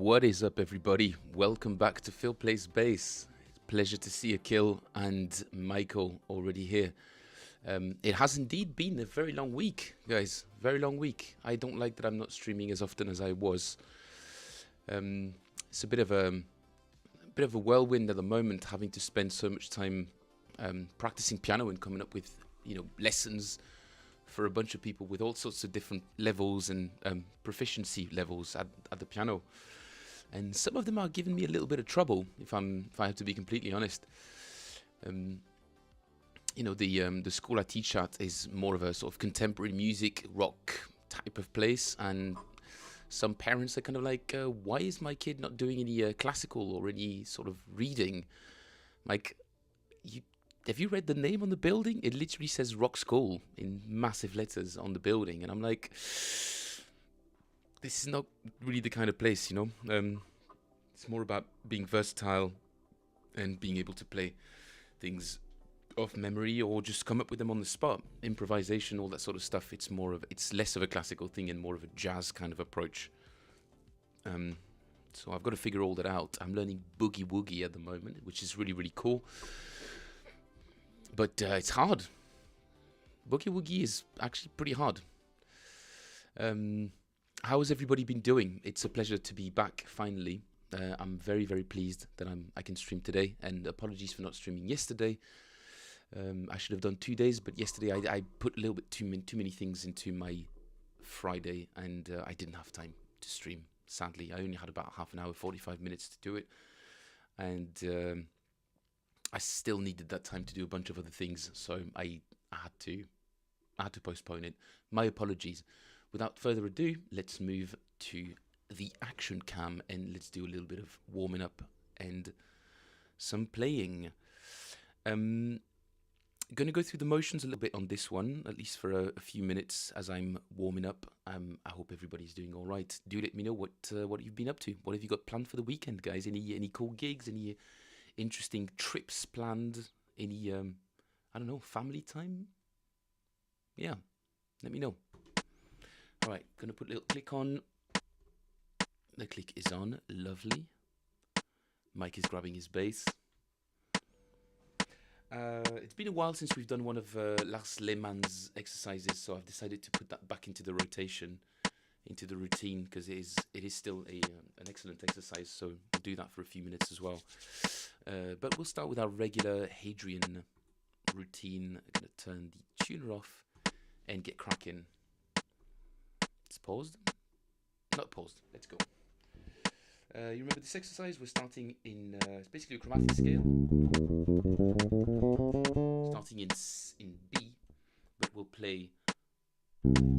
What is up, everybody? Welcome back to Phil Plays Bass. Pleasure to see Akil and Michael already here. It has indeed been a very long week, guys. Very long week. I don't like that I'm not streaming as often as I was. It's a bit of a whirlwind at the moment, having to spend so much time practicing piano and coming up with lessons for a bunch of people with all sorts of different levels and proficiency levels at the piano. And some of them are giving me a little bit of trouble, if I have to be completely honest. The school I teach at is more of a sort of contemporary music, rock type of place, and some parents are kind of like, why is my kid not doing any classical or any sort of reading? Like, have you read the name on the building? It literally says Rock School in massive letters on the building, and I'm like, this is not really the kind of place, It's more about being versatile and being able to play things off memory or just come up with them on the spot. Improvisation, all that sort of stuff. It's less of a classical thing and more of a jazz kind of approach. So I've got to figure all that out. I'm learning boogie woogie at the moment, which is really, really cool. But it's hard. Boogie woogie is actually pretty hard. How has everybody been doing? It's a pleasure to be back finally. I'm very, very pleased that I can stream today, and apologies for not streaming yesterday. I should have done 2 days, but yesterday I put a little bit too many things into my Friday, and I didn't have time to stream. Sadly, I only had about half an hour, 45 minutes to do it, and I still needed that time to do a bunch of other things, so I had to postpone it. My apologies. Without further ado, let's move to the action cam and let's do a little bit of warming up and some playing. Going to go through the motions a little bit on this one, at least for a few minutes as I'm warming up. I hope everybody's doing all right. Do let me know what you've been up to. What have you got planned for the weekend, guys? Any cool gigs? Any interesting trips planned? Any family time? Yeah, let me know. All right, gonna put a little click on. The click is on. Lovely. Mike is grabbing his bass. It's been a while since we've done one of Lars Lehmann's exercises, so I've decided to put that back into the rotation, into the routine, because it is still an excellent exercise. So we'll do that for a few minutes as well. But we'll start with our regular Hadrian routine. I'm gonna turn the tuner off and get cracking. It's paused. Not paused. Let's go. You remember this exercise? We're starting in it's basically a chromatic scale. Starting in B, but we'll play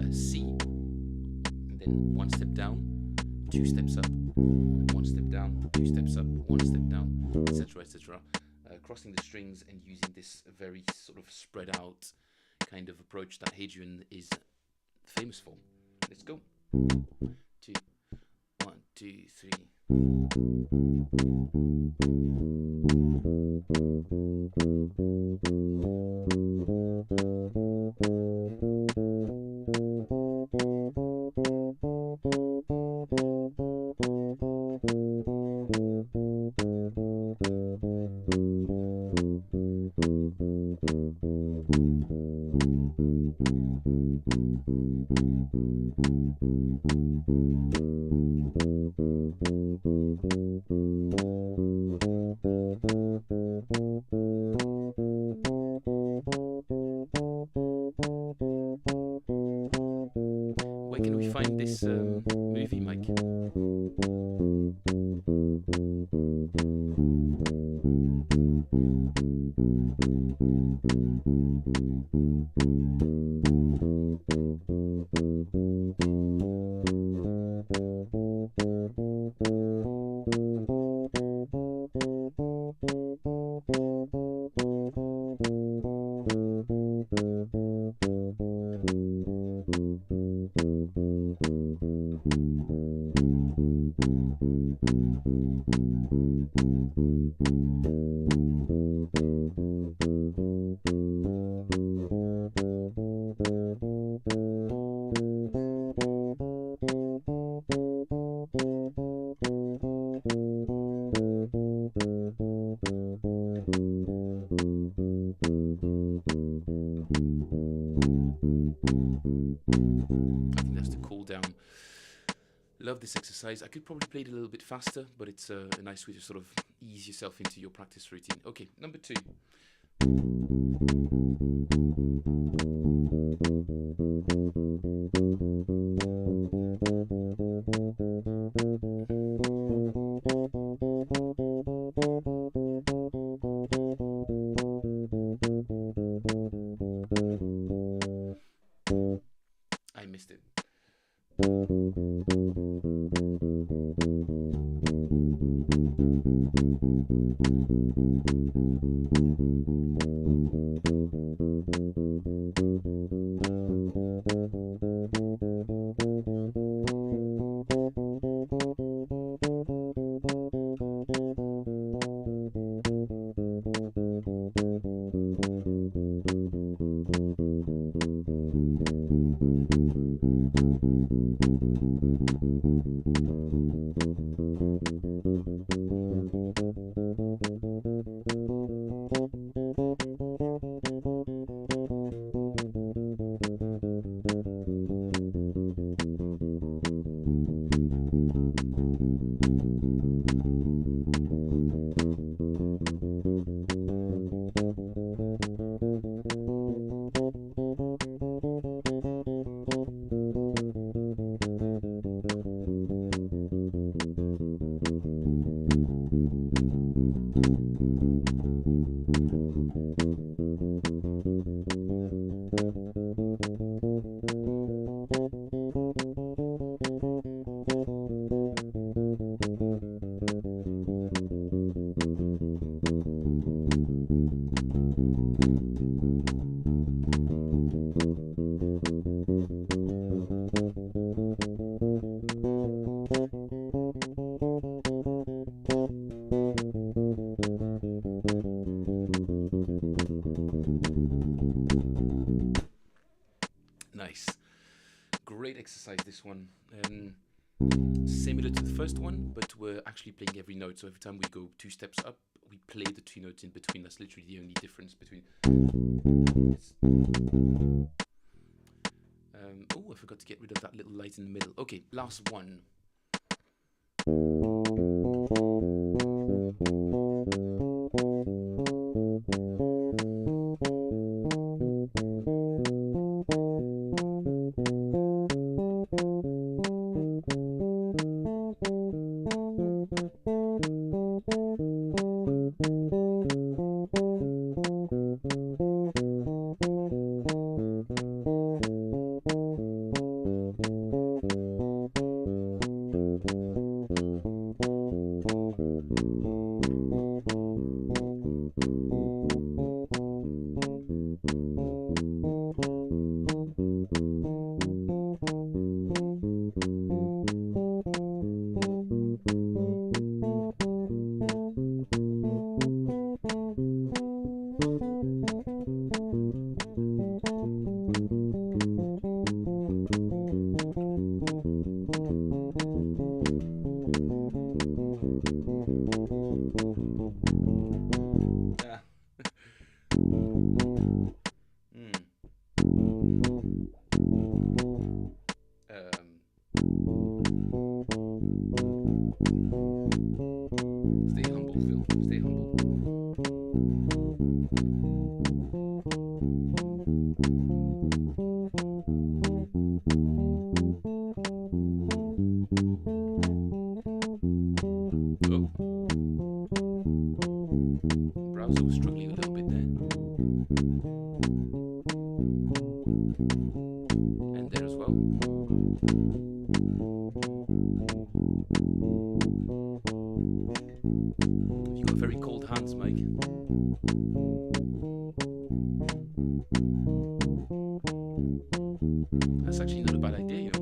C, and then one step down, 2 steps up, 1 step down, 2 steps up, 1 step down, etc., etc. Crossing the strings and using this very sort of spread out kind of approach that Hadrian is famous for. Let's go. 2, 1, 2, 3. Where can we find this movie, Mike? exercise. I could probably play it a little bit faster, but it's a nice way to sort of ease yourself into your practice routine. Okay, number 2. I missed it. Nice. Great exercise, this one. Similar to the first one, but we're actually playing every note. So every time we go 2 steps up, we play the 2 notes in between. That's literally the only difference between. Oh, I forgot to get rid of that little light in the middle. Okay, last one. Stay humble, Phil. Stay humble. Oh. Browser was struggling a little bit there. And there as well. You've got very cold hands, Mike. That's actually not a bad idea, you know.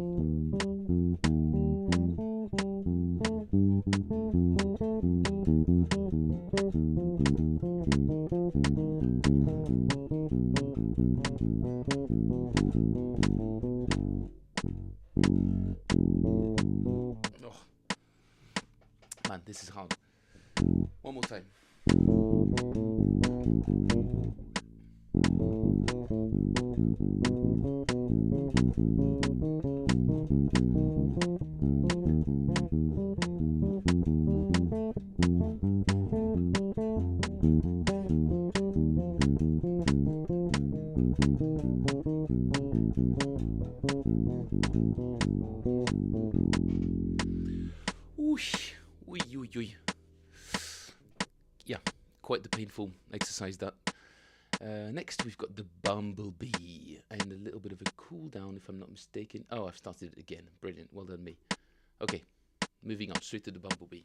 Oh, man, this is hard. One more time. Oosh. Ui, ui, ui. Yeah, quite the painful exercise that. Next, we've got the bumblebee and a little bit of a cool down, if I'm not mistaken. Oh, I've started it again. Brilliant. Well done, me. Okay, moving on straight to the bumblebee.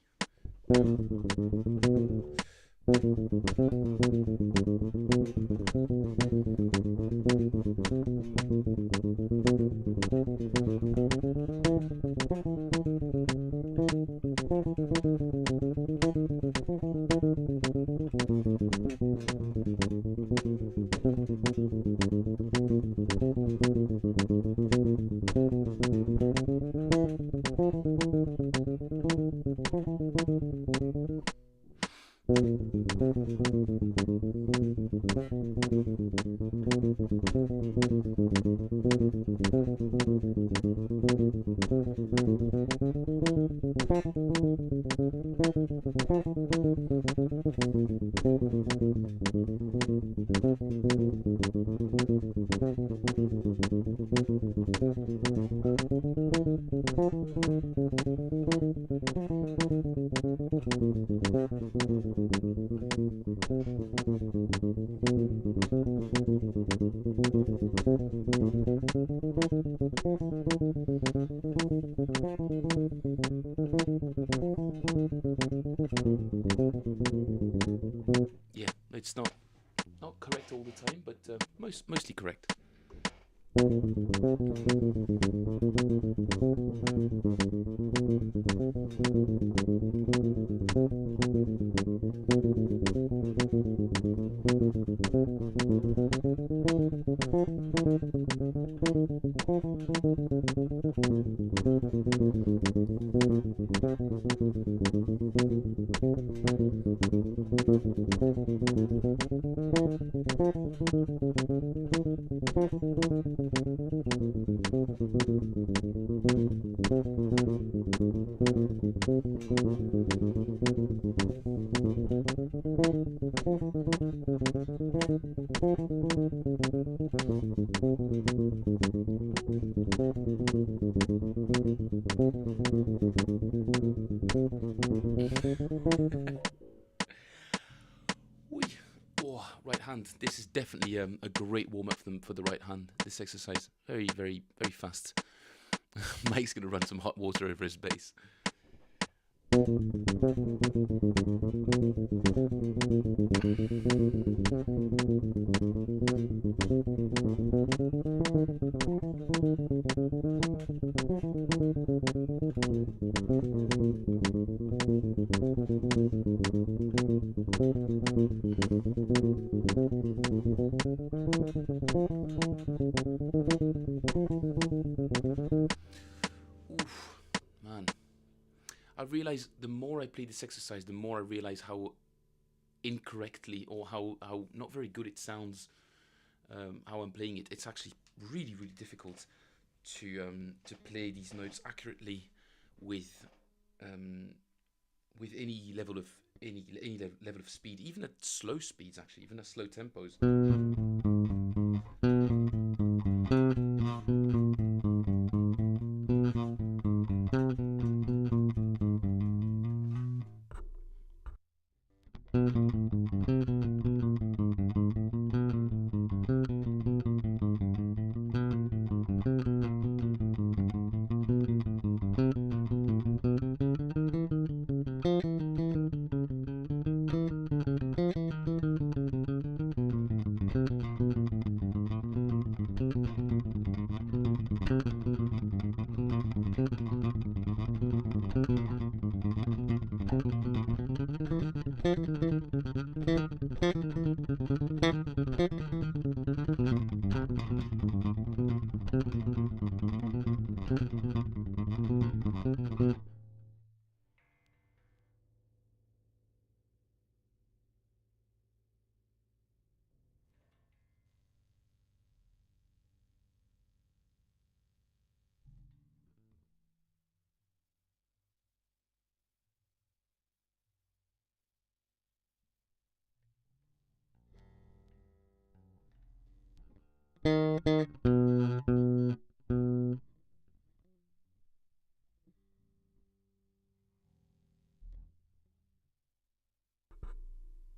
Yeah, it's not correct all the time, but mostly correct. Whee. Oh, right hand. This is definitely a great warm up for the right hand. This exercise, very, very, very fast. Mike's gonna run some hot water over his bass. Oof, man. I realize the more I play this exercise, the more I realize how incorrectly or how not very good it sounds. How I'm playing it. It's actually really, really difficult to play these notes accurately with any level of level of speed, even at slow speeds. Actually, even at slow tempos.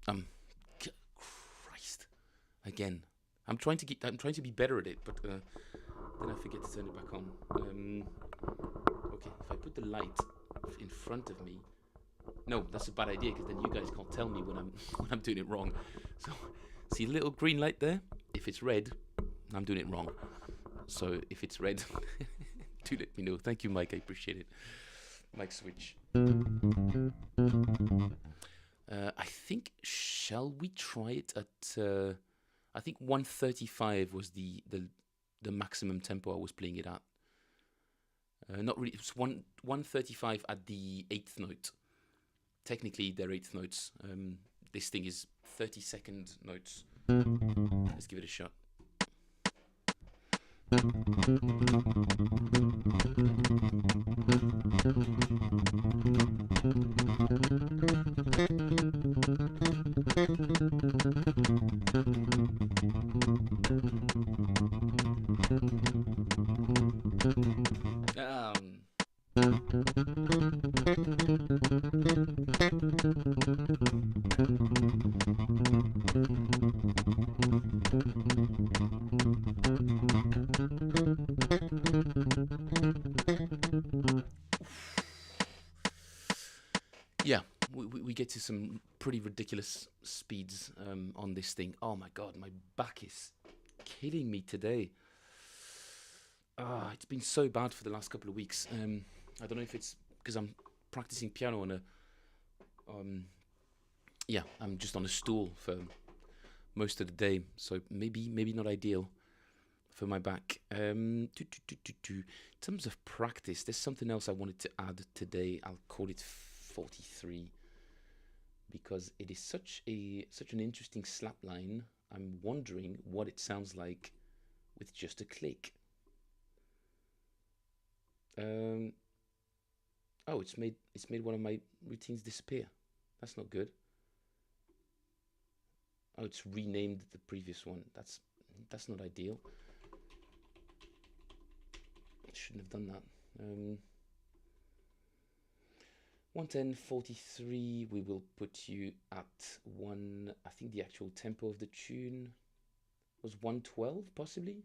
Christ, again. I'm trying to be better at it, but then I forget to turn it back on. Okay, if I put the light in front of me, no, that's a bad idea because then you guys can't tell me when I'm when I'm doing it wrong. So, see a little green light there? If it's red, I'm doing it wrong. So if it's red, do let me know. Thank you, Mike. I appreciate it. Mic switch. I think, shall we try it at? I think 135 was the maximum tempo I was playing it at. Not really. It was 135 at the 8th note. Technically, they're 8th notes. This thing is 30-second notes. Let's give it a shot. Yeah, we get to some pretty ridiculous speeds on this thing. Oh my god, my back is killing me today. It's been so bad for the last couple of weeks. I don't know if it's because I'm practicing piano on a I'm just on a stool for most of the day, so maybe not ideal for my back. In terms of practice, there's something else I wanted to add today. I'll call it 43 because it is such an interesting slap line. I'm wondering what it sounds like with just a click. Oh, it's made one of my routines disappear. That's not good. Oh, it's renamed the previous one. That's not ideal. I shouldn't have done that. 110.43. We will put you at one. I think the actual tempo of the tune was 112, possibly.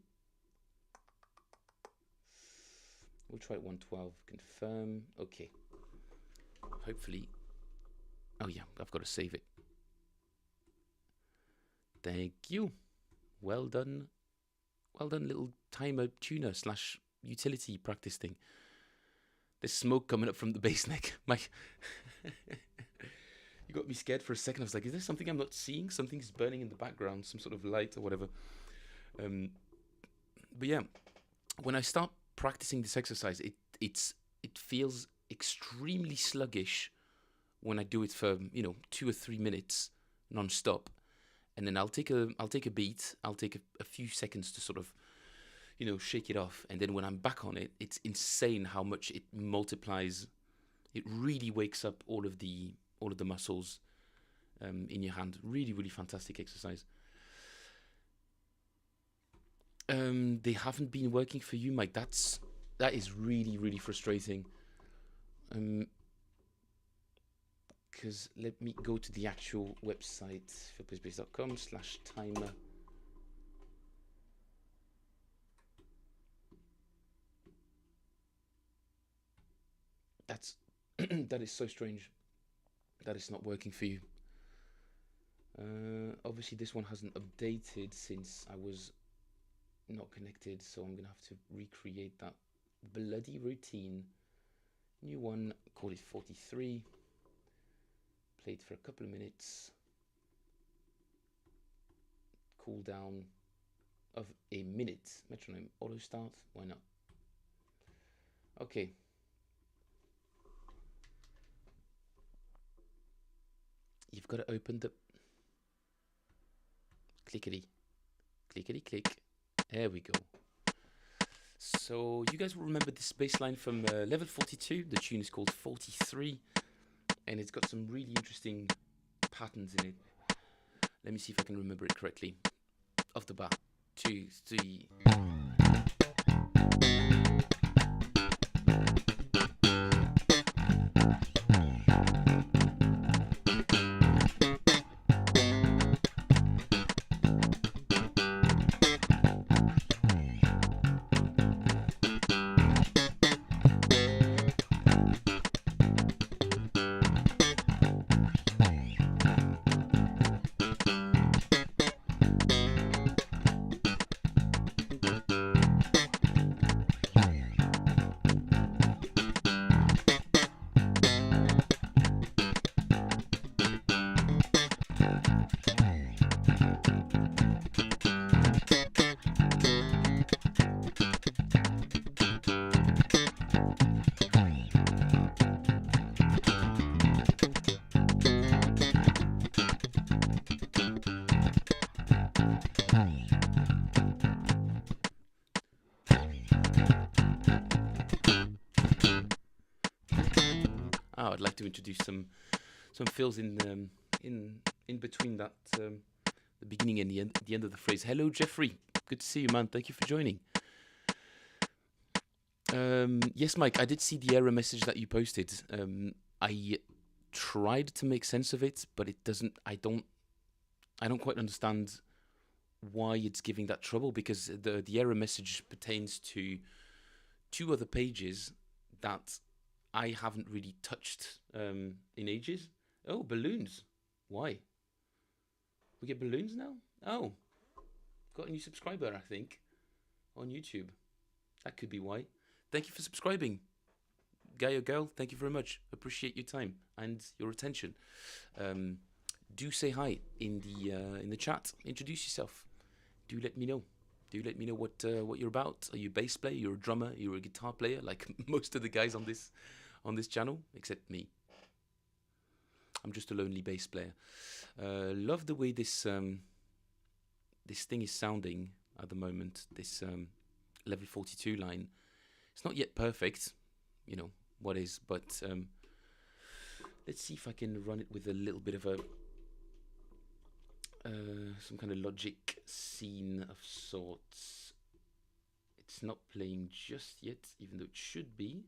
We'll try 112. Confirm. Okay. Hopefully. Oh yeah, I've got to save it. Thank you. Well done. Well done, little timer tuner / utility practice thing. There's smoke coming up from the bass neck. You got me scared for a second. I was like, is there something I'm not seeing? Something's burning in the background, some sort of light or whatever. But yeah, when I start practicing this exercise, it feels extremely sluggish when I do it for 2 or 3 minutes non-stop, and then I'll take a beat. I'll take a few seconds to sort of shake it off, and then when I'm back on it, it's insane how much it multiplies. It really wakes up all of the muscles in your hand. Really, really fantastic exercise. They haven't been working for you, Mike. That is really, really frustrating. Because let me go to the actual website, philipspace.com/timer. That is so strange. That is not working for you. Obviously, this one hasn't updated since I was not connected, so I'm gonna have to recreate that bloody routine. New one, call it 43. Played for a couple of minutes. Cool down of a minute. Metronome auto start. Why not? Okay. You've got to open the clickety click. There we go. So you guys will remember this bass line from level 42. The tune is called 43, and it's got some really interesting patterns in it. Let me see if I can remember it correctly. Off the bat. 2, 3. I'd like to introduce some fills in between that the beginning and the end of the phrase. Hello, Jeffrey. Good to see you, man. Thank you for joining. Yes, Mike. I did see the error message that you posted. I tried to make sense of it, but it doesn't. I don't quite understand why it's giving that trouble, because the error message pertains to 2 other pages that I haven't really touched in ages. Oh, balloons. Why? We get balloons now? Oh, got a new subscriber, I think, on YouTube. That could be why. Thank you for subscribing. Guy or girl, thank you very much. Appreciate your time and your attention. Do say hi in the chat. Introduce yourself. Do let me know. Do let me know what you're about. Are you a bass player? You're a drummer? You're a guitar player? Like most of the guys on this channel, except me. I'm just a lonely bass player. Love the way this thing is sounding at the moment. This level 42 line. It's not yet perfect, you know what is, but let's see if I can run it with a little bit of a some kind of logic scene of sorts. It's not playing just yet, even though it should be.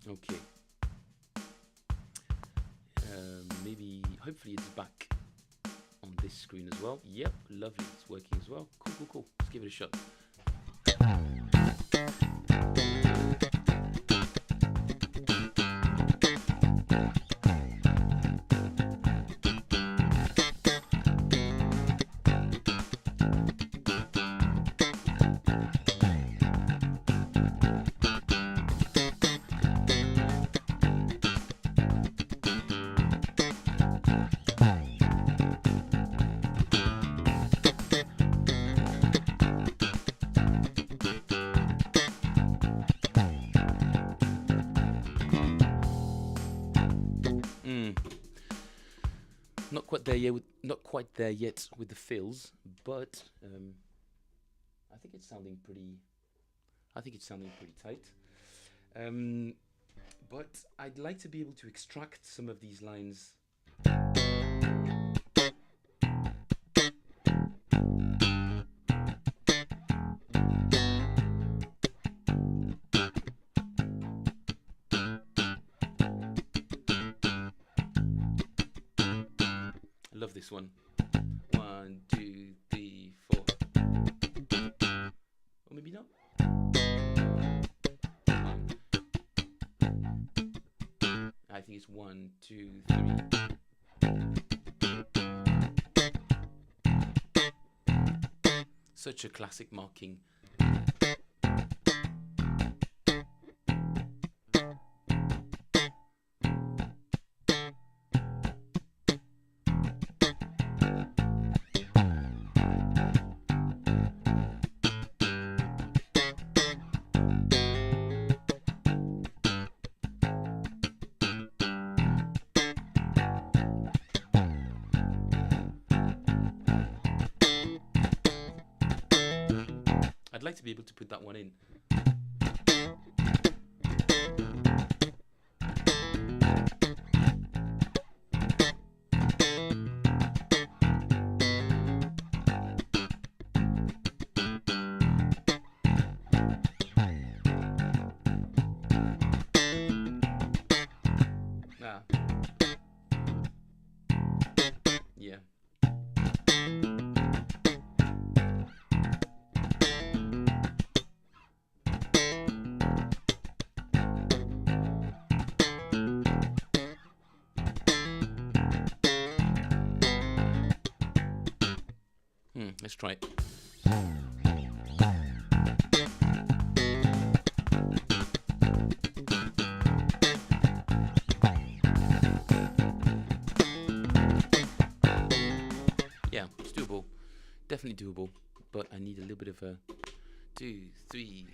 Okay. Maybe, hopefully it's back on this screen as well. Yep, lovely, it's working as well. Cool. Let's give it a shot. Not quite there yet with the fills, but I think it's sounding pretty tight. But I'd like to be able to extract some of these lines. Love this one. 1, 2, 3, 4. Or maybe not. I think it's 1, 2, 3. Such a classic marking. I'd like to be able to put that one in. Yeah. Let's try it. Definitely doable, but I need a little bit of a 2, 3.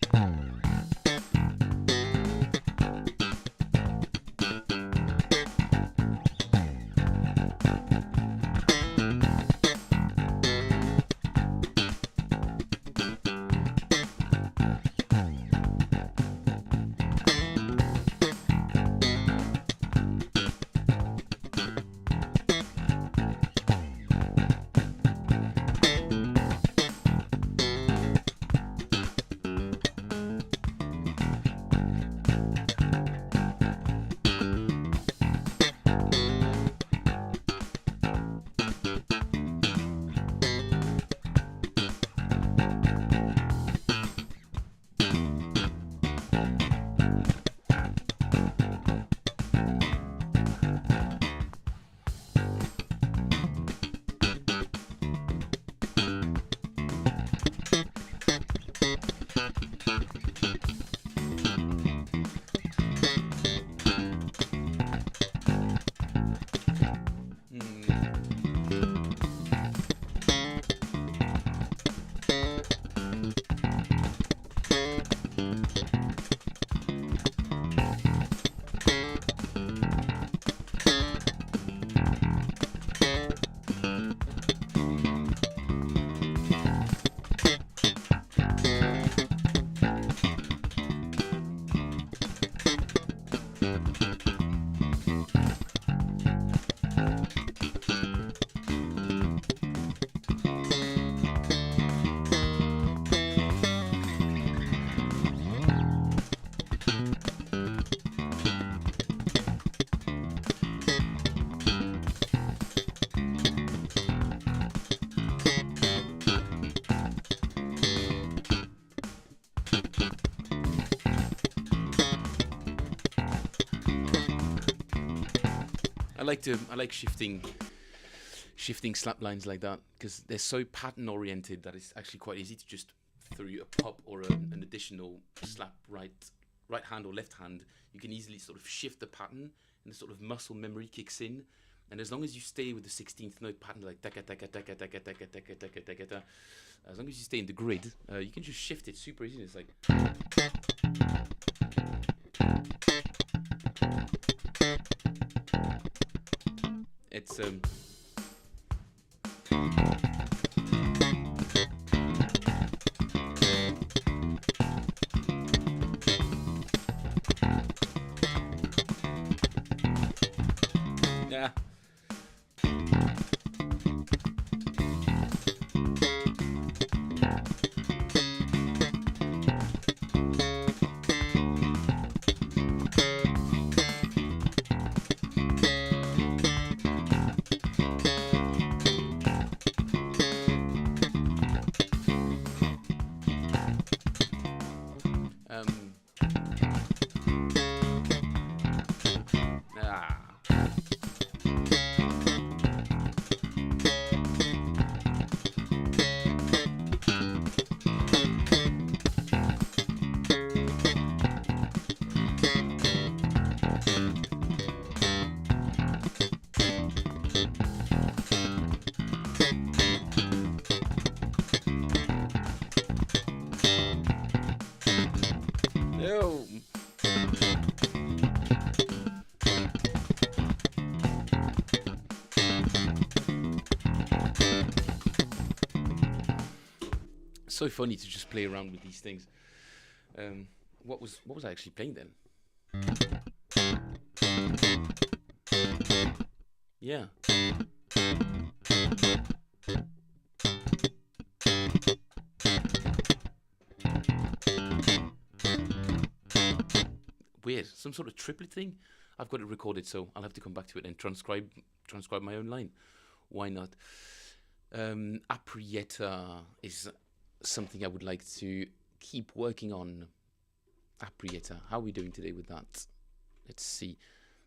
I like shifting slap lines like that because they're so pattern oriented that it's actually quite easy to just through a pop or an additional slap right hand or left hand. You can easily sort of shift the pattern and the sort of muscle memory kicks in. And as long as you stay with the 16th note pattern, like taka taka taka taka taka taka taka taka taka, as long as you stay in the grid, you can just shift it super easy. It's like it's yeah. Ah. Yo. So funny to just play around with these things. What was I actually playing then? Yeah. Weird. Some sort of triplet thing. I've got it recorded, so I'll have to come back to it and transcribe my own line. Why not? Aprieta is something I would like to keep working on. Aprieta. How are we doing today with that? Let's see.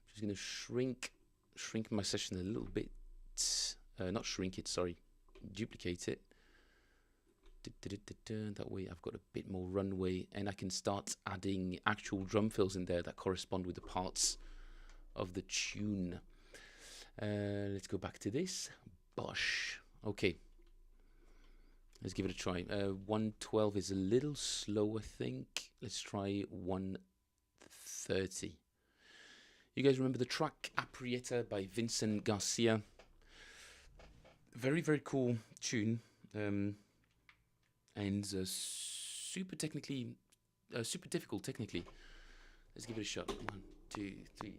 Just gonna shrink my session a little bit. Not shrink it, sorry. Duplicate it. That way I've got a bit more runway and I can start adding actual drum fills in there that correspond with the parts of the tune. Let's go back to this. Bosh. Okay. Let's give it a try. 112 is a little slow, I think. Let's try 130. You guys remember the track Aprieta by Vincent Garcia? Very, very cool tune. And super difficult technically. Let's give it a shot. 1, 2, 3.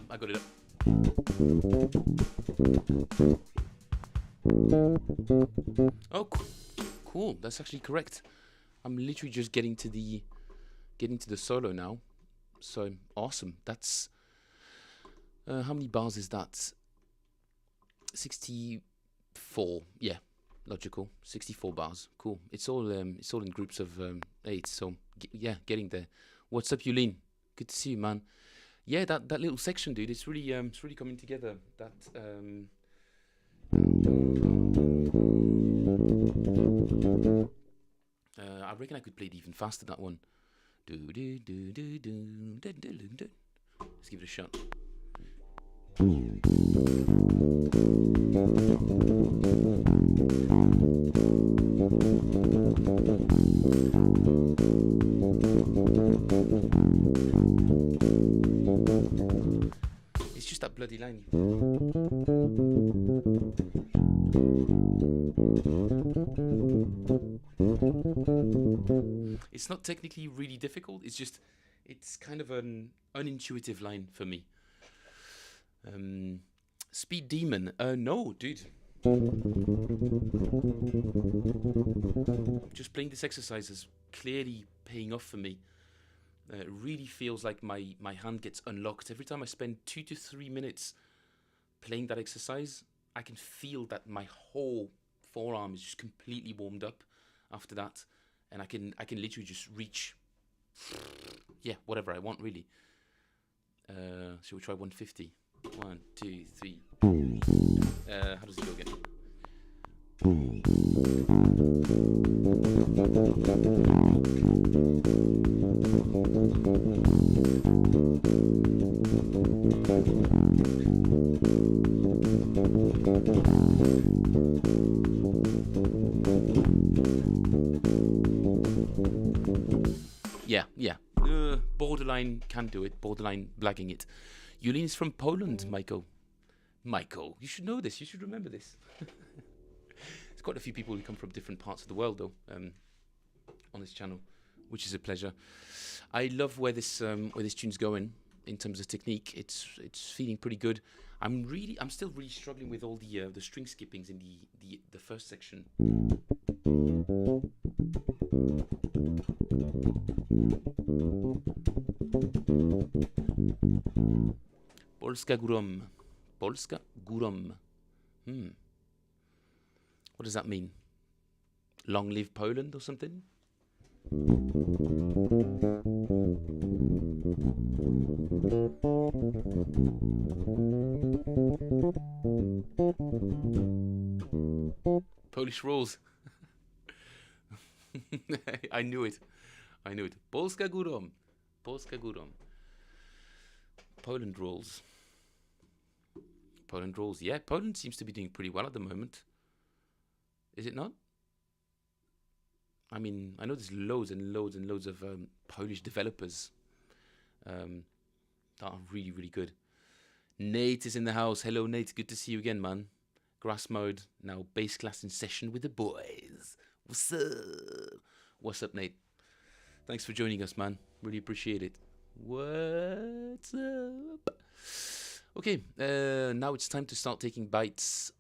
I got it up. Oh, cool. That's actually correct. I'm literally just getting to the solo now. So awesome. That's how many bars is that? 64. Yeah, logical. 64 bars. Cool. It's all in groups of 8. So yeah, getting there. What's up, Yulin? Good to see you, man. Yeah, that little section, dude. It's really coming together. That I reckon I could play it even faster. That one. Let's give it a shot. It's just that bloody line. It's not technically really difficult. It's kind of an unintuitive line for me. Speed Demon. No, dude. Just playing this exercise is clearly paying off for me. It really feels like my hand gets unlocked. Every time I spend 2 to 3 minutes playing that exercise, I can feel that my whole forearm is just completely warmed up after that. And I can literally just reach, whatever I want, really. Shall we try 150? 1, 2, 3. How does it go again? Yeah. Borderline can do it. Borderline blagging it. Yulin is from Poland, Michael. Michael, you should know this. You should remember this. There's quite a few people who come from different parts of the world, though, on this channel, which is a pleasure. I love where this tune's going in terms of technique. It's feeling pretty good. I'm still really struggling with all the string skippings in the first section. Polska Górom. Polska Górom. What does that mean? Long live Poland or something? Polish rules. I knew it. I knew it. Polska Górom. Polska Górom. Poland rules. Poland rules. Yeah, Poland seems to be doing pretty well at the moment. Is it not? I mean, I know there's loads and loads and loads of Polish developers that are really, really good. Nate is in the house. Hello, Nate. Good to see you again, man. Grass mode. Now bass class in session with the boys. What's up? What's up, Nate? Thanks for joining us, man. Really appreciate it. What's up? Okay, now it's time to start taking bites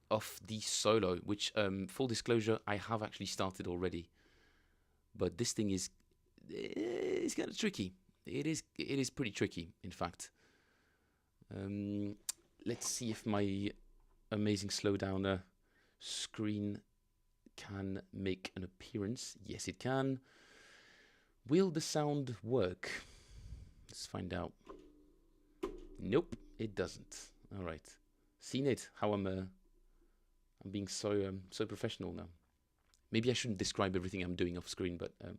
off the solo, which, full disclosure, I have actually started already. But this thing is kind of tricky. It is pretty tricky, in fact. Let's see if my amazing slowdowner screen can make an appearance. Yes, it can. Will the sound work? Let's find out. Nope, it doesn't. All right. Seen it? How I'm being so professional now. Maybe I shouldn't describe everything I'm doing off screen, but it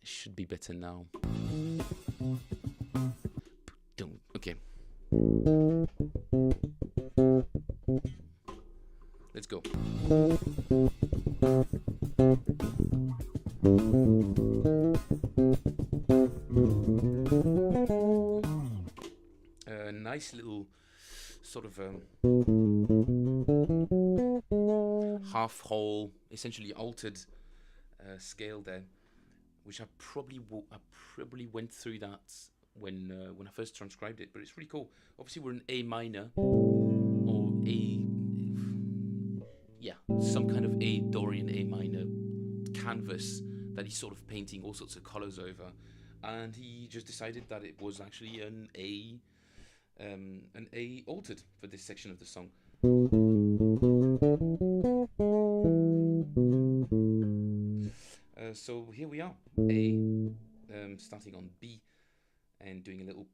should be better now. Okay. Let's go. A nice little sort of half whole, essentially altered scale there, which I probably went through that when I first transcribed it, but it's really cool. Obviously, we're in A minor or some kind of A Dorian A minor canvas that he's sort of painting all sorts of colors over, and he just decided that it was actually an A altered for this section of the song. So here we are, A, starting on B, and doing a little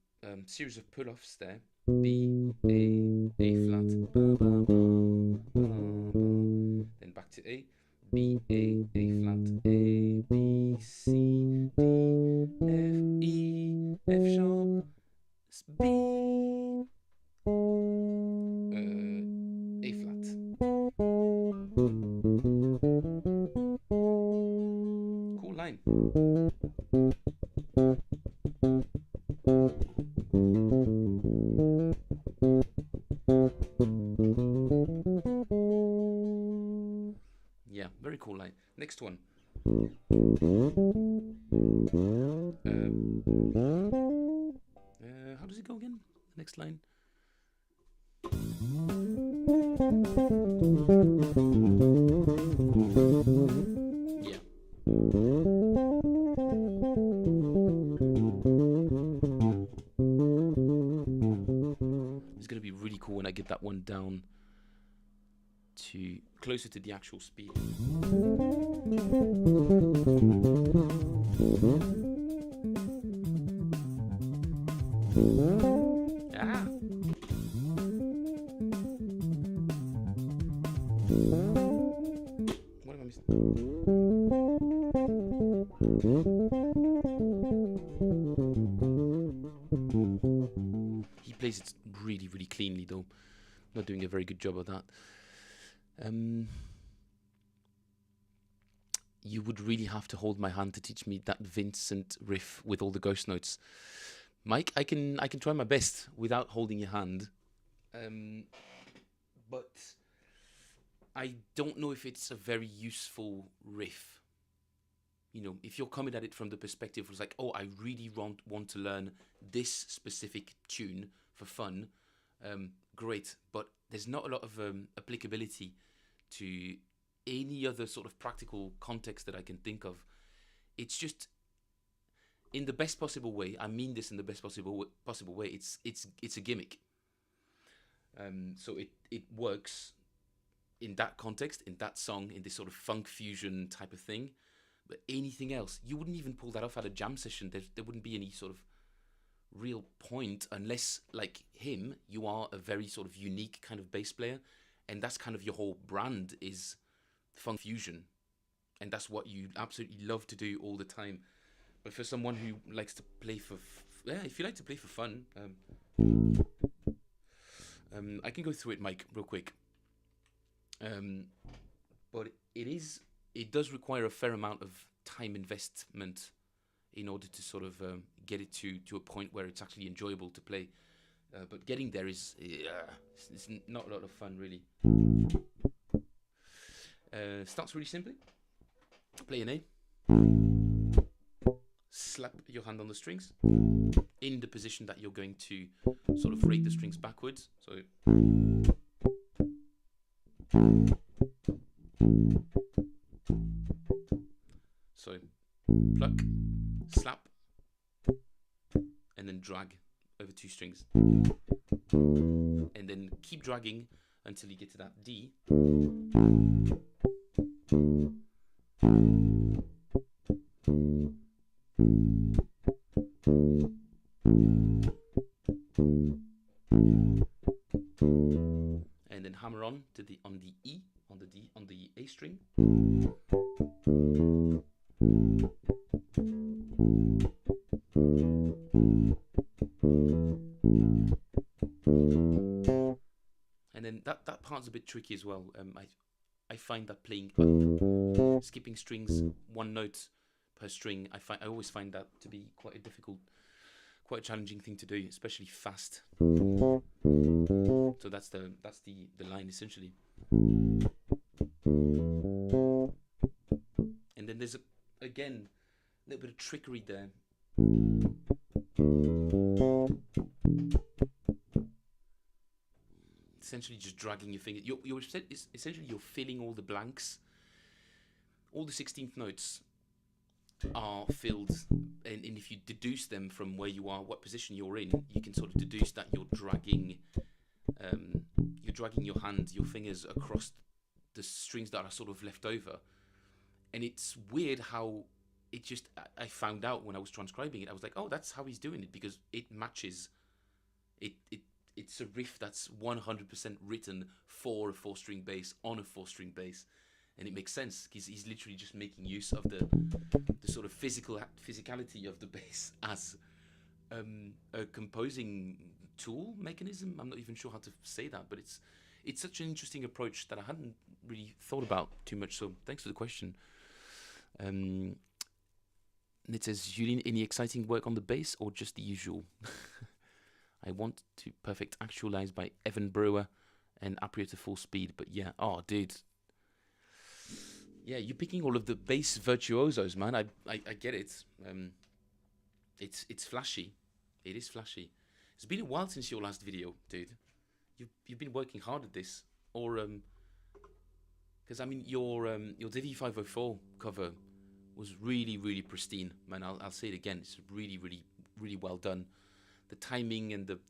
series of pull-offs there. B, A flat, ba, ba, ba, ba, ba. Then back to A, B, A flat, A, B, C, D, F, E, F sharp, B, A flat. Cool line. Yeah, very cool line. Next one. How does it go again? Next line. Yeah. It's going to be really cool when I get that one down to closer to the actual speed. Ah. What am I missing? He plays it really, really cleanly, though. Not doing a very good job of that. You would really have to hold my hand to teach me that Vincent riff with all the ghost notes. Mike, I can try my best without holding your hand. But I don't know if it's a very useful riff. You know, if you're coming at it from the perspective of like, oh, I really want to learn this specific tune for fun, great. But there's not a lot of applicability to any other sort of practical context that I can think of. It's just, in the best possible way. I mean this in the best possible way. It's a gimmick. So it works in that context, in that song, in this sort of funk fusion type of thing. But anything else, you wouldn't even pull that off at a jam session. There wouldn't be any sort of real point unless, like him, you are a very sort of unique kind of bass player, and that's kind of your whole brand is funk fusion, and that's what you absolutely love to do all the time. But for someone who likes to play for, if you like to play for fun, I can go through it, Mike, real quick. But it does require a fair amount of time investment in order to sort of get it to a point where it's actually enjoyable to play. But getting there is it's not a lot of fun, really. Starts really simply. Play an A. Slap your hand on the strings in the position that you're going to sort of rate the strings backwards. So pluck, slap, and then drag over 2 strings. And then keep dragging until you get to that D. And then hammer on to on the E, on the D, on the A string. And then that part's a bit tricky as well. I find that playing skipping strings 1 note per string, I always find that to be quite a challenging thing to do, especially fast. So that's the line essentially. And then there's again a little bit of trickery there. Essentially just dragging your finger. Essentially you're filling all the blanks. All the 16th notes are filled, and if you deduce them from where you are, what position you're in, you can sort of deduce that you're dragging your hand, your fingers across the strings that are sort of left over. And it's weird how it just, I found out when I was transcribing it, I was like, oh, that's how he's doing it, because it matches. It's a riff that's 100% written for a 4-string bass on a 4-string bass. And it makes sense because he's literally just making use of the sort of physicality of the bass as a composing tool mechanism. I'm not even sure how to say that, but it's such an interesting approach that I hadn't really thought about too much. So thanks for the question. And it says, Julien, any exciting work on the bass or just the usual? I want to perfect actualize by Evan Brewer and Aprieta Full Speed, but yeah, oh dude. Yeah, you're picking all of the bass virtuosos, man. I get it. It's flashy. It is flashy. It's been a while since your last video, dude. You've been working hard at this, or because I mean your DV504 cover was really pristine, man. I'll say it again. It's really well done. The timing and the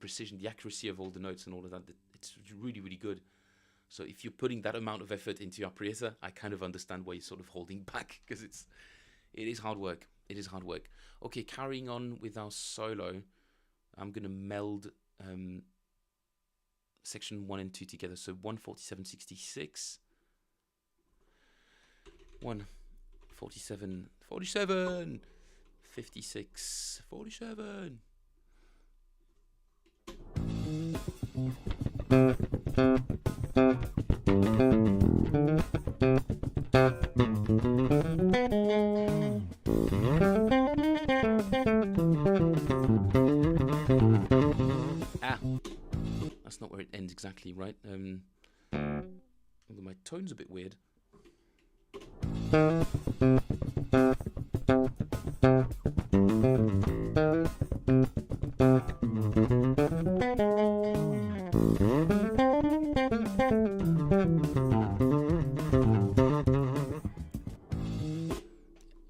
precision, the accuracy of all the notes and all of that. It's really good. So if you're putting that amount of effort into your Aprieta, I kind of understand why you're sort of holding back, because it is hard work. It is hard work. Okay, carrying on with our solo, I'm going to meld section 1 and 2 together. So 147.66, 147.47, 56.47. That's not where it ends exactly, right? Although my tone's a bit weird.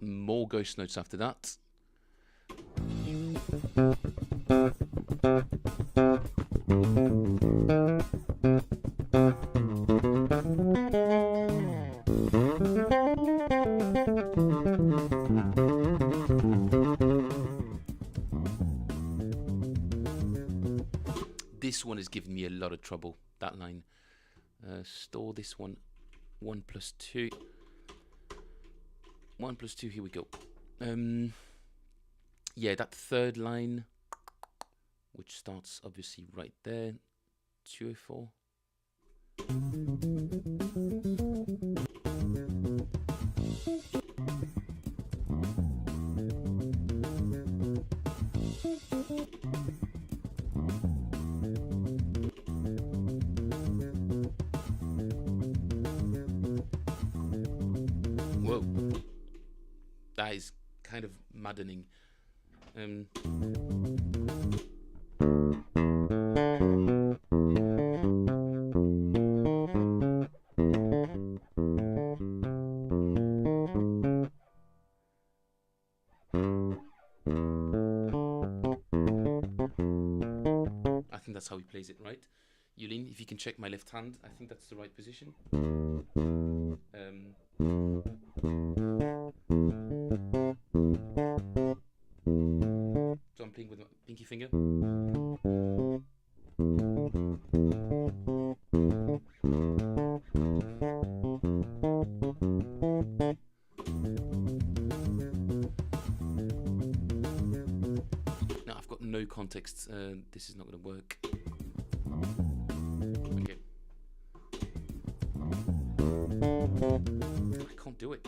More ghost notes after that. This one is giving me a lot of trouble, that line. Store this one. 1 plus 2. 1 plus 2, here we go. Yeah, that third line, which starts obviously right there. 204. Whoa, that is kind of maddening. I think that's how he plays it, right? Yulin, if you can check my left hand, I think that's the right position. So I'm playing with my pinky finger. Now I've got no context. This is not going to work. Okay. I can't do it.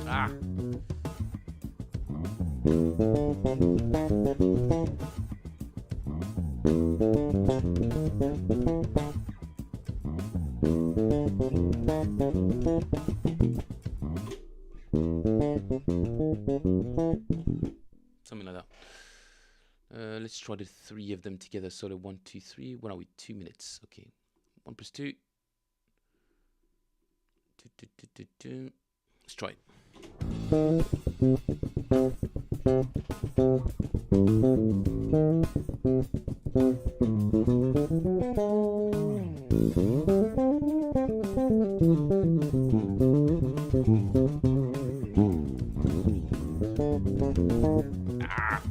Ah. Something like that. Let's try the 3 of them together. So the 1, 2, 3. What are we? 2 minutes. Okay. 1 plus 2. 2. Let's try it. Ah.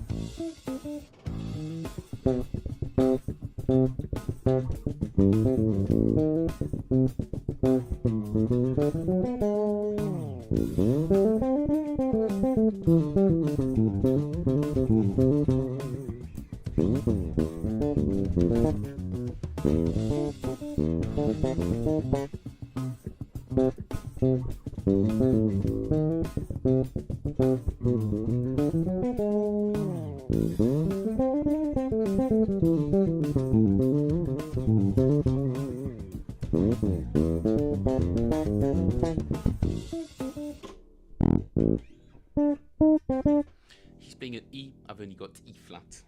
He's playing an E, I've only got E flat.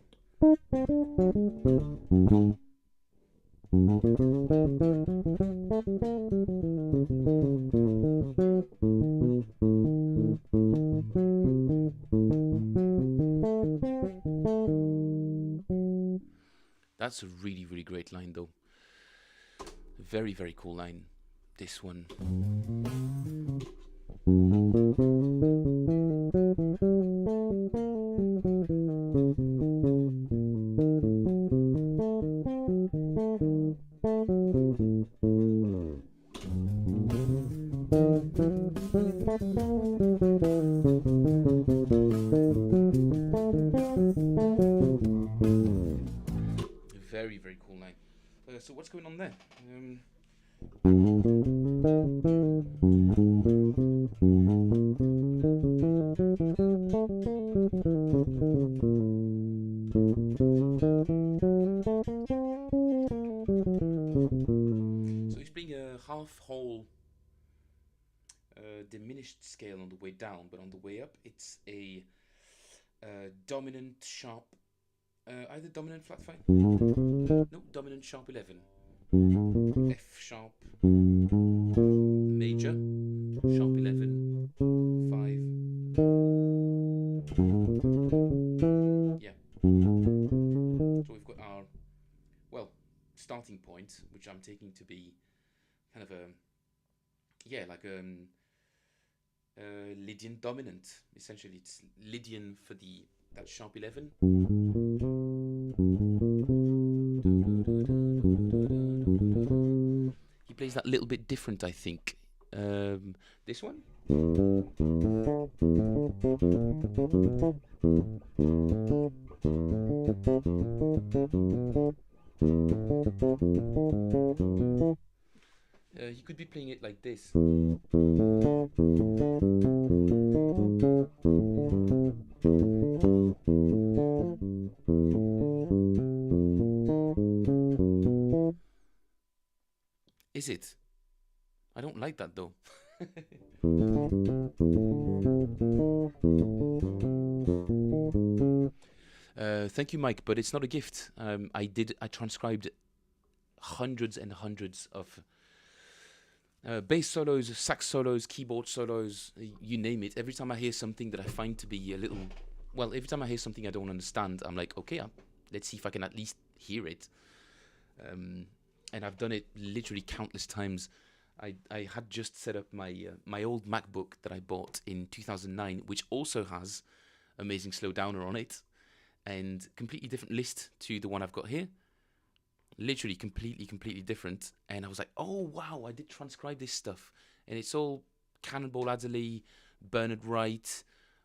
That's a really, really great line though. Very, very cool line. This one. Very, very cool line. So what's going on there? So he's playing a half whole diminished scale on the way down, but on the way up, it's a dominant sharp, either dominant flat 5. No, dominant sharp 11. F sharp major, sharp 11, 5. Yeah. So we've got our, well, starting point, which I'm taking to be kind of a, yeah, like Lydian dominant. Essentially, it's Lydian for that sharp 11. He plays that little bit different, I think. This one. He could be playing it like this. Is it? I don't like that though. Thank you, Mike, but it's not a gift. I transcribed hundreds and hundreds of bass solos, sax solos, keyboard solos, you name it. Every time I hear something that I find to be a little, well, every time I hear something I don't understand, I'm like, okay, let's see if I can at least hear it. And I've done it literally countless times. I had just set up my old MacBook that I bought in 2009, which also has Amazing Slow Downer on it, and completely different list to the one I've got here. Literally completely different. And I was like, oh wow, I did transcribe this stuff, and it's all Cannonball Adderley, Bernard Wright,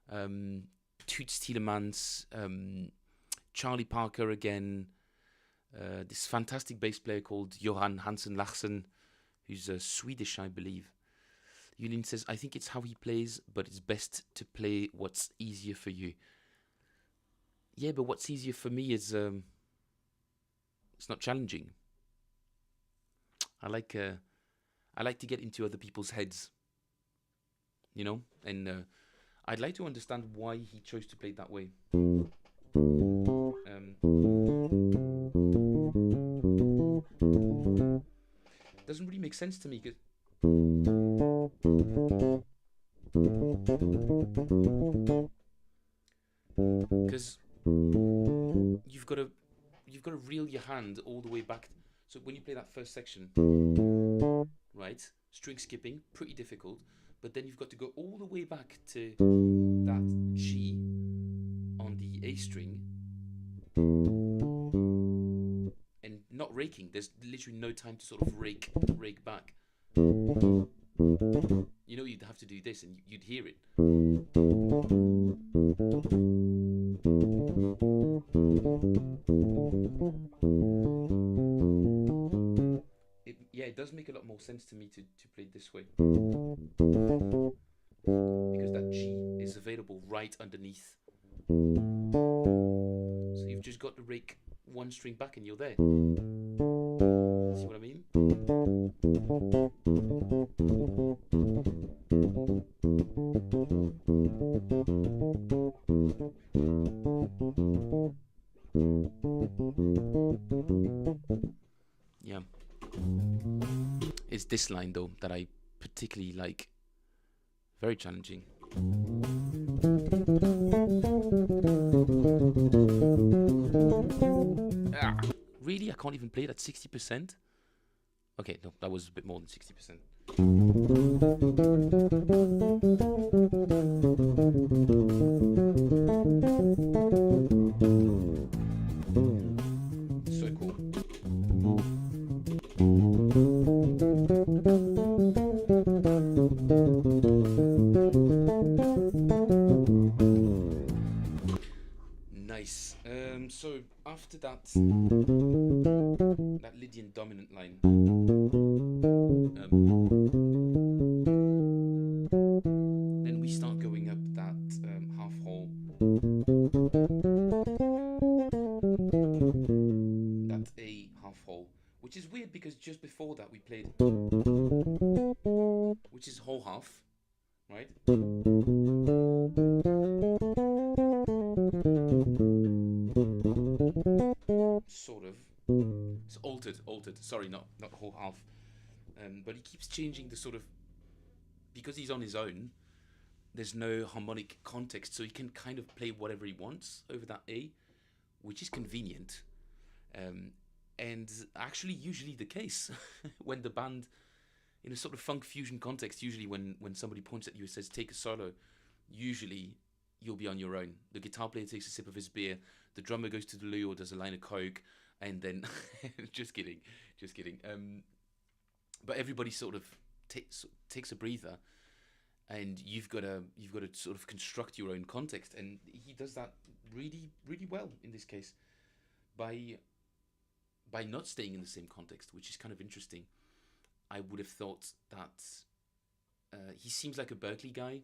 Toots Tielemans, Charlie Parker again, this fantastic bass player called Johan Hansen Larsen, who's Swedish, I believe. Yulin says, I think it's how he plays, but it's best to play what's easier for you. Yeah, but what's easier for me is it's not challenging. I like to get into other people's heads, you know, and I'd like to understand why he chose to play it that way. Doesn't really make sense to me, because you've got to reel your hand all the way back. So when you play that first section, right, string skipping, pretty difficult, but then you've got to go all the way back to that G on the A string, and not raking. There's literally no time to sort of rake back. You know, you'd have to do this and you'd hear it. It does make a lot more sense to me to play it this way, because that G is available right underneath. So you've just got to rake one string back and you're there. See what I mean? Yeah. It's this line though that I particularly like. Very challenging. Really? I can't even play it at 60%? Okay, no, that was a bit more than 60%. So cool. Nice. So after that Lydian dominant line, then we start going up that half whole, that A half whole, which which is weird because just before that we played, which is whole half, right? Sort of. It's altered. Sorry, not whole half. But he keeps changing the sort of, because he's on his own. There's no harmonic context, so he can kind of play whatever he wants over that A, which is convenient. And actually usually the case when the band, in a sort of funk fusion context, usually when somebody points at you and says take a solo, usually you'll be on your own. The guitar player takes a sip of his beer, the drummer goes to the loo or does a line of coke, and then just kidding. But everybody sort of takes a breather, and you've got to sort of construct your own context, and he does that really well in this case by not staying in the same context, which is kind of interesting. I would have thought that he seems like a Berkeley guy,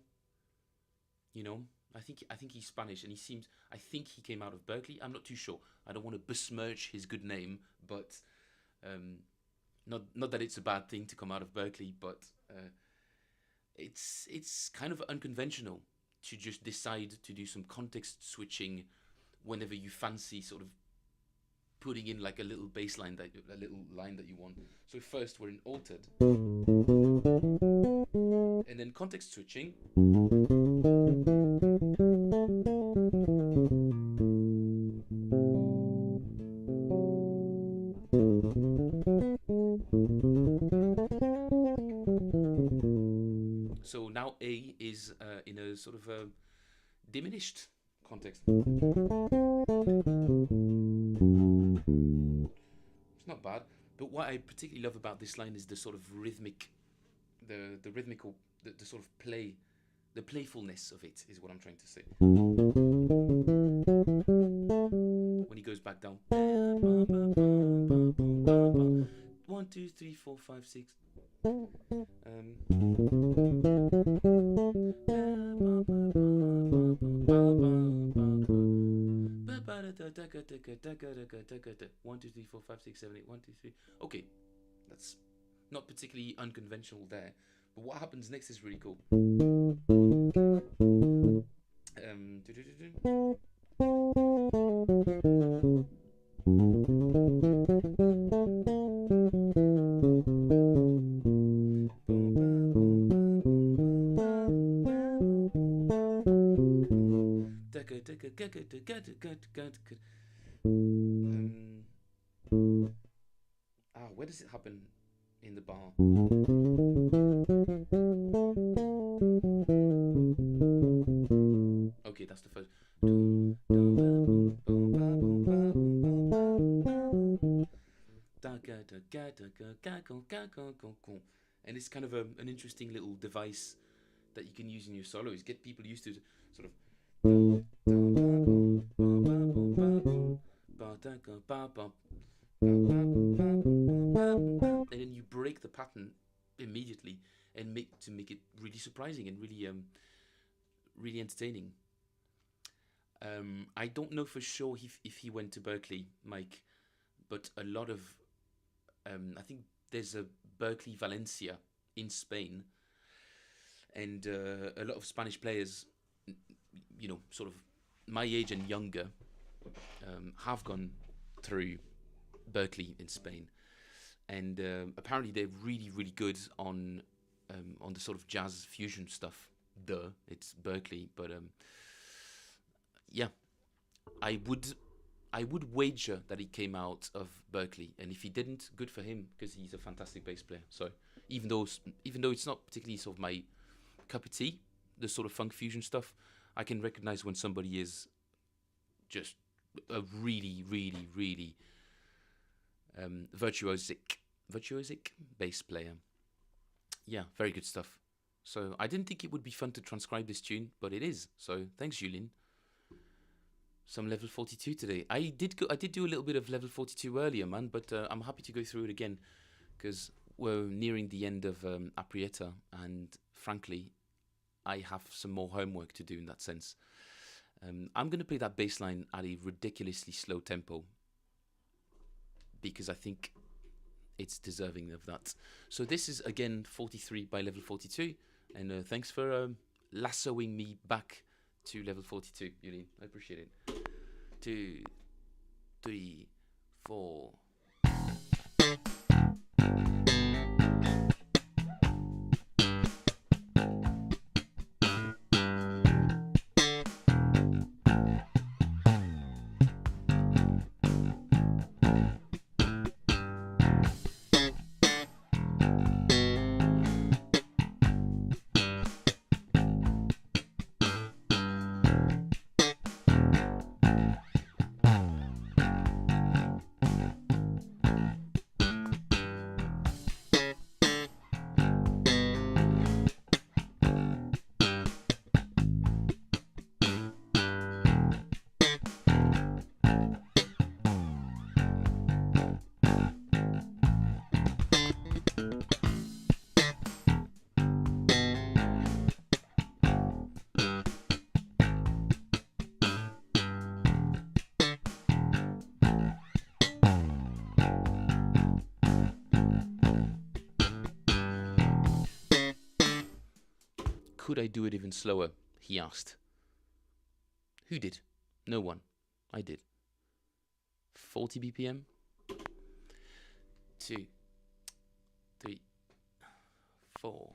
you know. I think he's Spanish, and I think he came out of Berkeley. I'm not too sure. I don't want to besmirch his good name, but not that it's a bad thing to come out of Berkeley, but it's kind of unconventional to just decide to do some context switching whenever you fancy sort of putting in like a little bass line a little line that you want. So first we're in altered, and then context switching. So now A is in a sort of a diminished context. It's not bad, but what I particularly love about this line is the sort of rhythmic, the rhythmical, the sort of play, the playfulness of it is what I'm trying to say. When he goes back down. 1, 2, 3, 4, 5, 6. One, two, three, four, five, six, seven, eight. 1, 2, 3. Okay, that's not particularly unconventional there, but what happens next is really cool. Where does it happen in the bar? Okay, that's the first. And it's kind of an interesting little device that you can use in your solos. Get people used to sort of. And then you break the pattern immediately and make it really surprising and really entertaining. I don't know for sure if he went to Berkeley, Mike, but a lot of I think there's a Berkeley Valencia in Spain, and a lot of Spanish players, you know, sort of my age and younger, have gone through Berkeley in Spain, and apparently they're really good on the sort of jazz fusion stuff. It's Berkeley, but yeah, I would wager that he came out of Berkeley, and if he didn't, good for him, because he's a fantastic bass player. So even though it's not particularly sort of my cup of tea, the sort of funk fusion stuff, I can recognize when somebody is just a really virtuosic bass player. Yeah, very good stuff. So I didn't think it would be fun to transcribe this tune, but it is. So thanks, Julien. Some level 42 today. I did do a little bit of level 42 earlier, man, but I'm happy to go through it again because we're nearing the end of Aprieta, and frankly, I have some more homework to do in that sense. I'm going to play that bass line at a ridiculously slow tempo because I think it's deserving of that. So this is again 43 by level 42, and thanks for lassoing me back to level 42, Yulin. I appreciate it. 2, 3, 4. Could I do it even slower? He asked. Who did? No one. I did. 40 BPM. 2, 3, 4.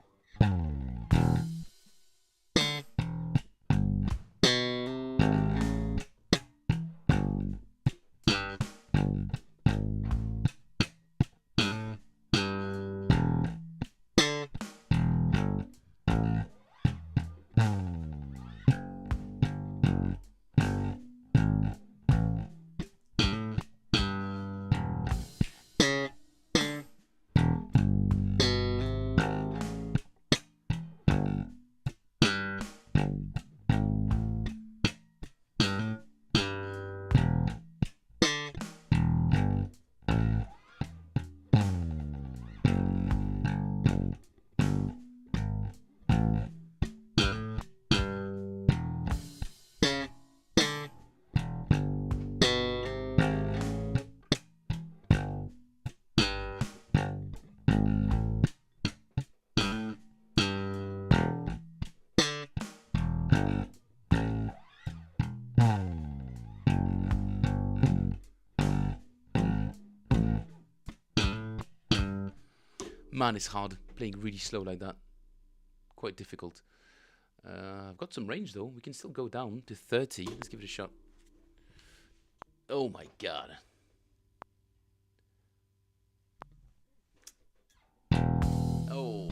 Man, it's hard playing really slow like that. Quite difficult. I've got some range though. We can still go down to 30. Let's give it a shot. Oh my god. Oh.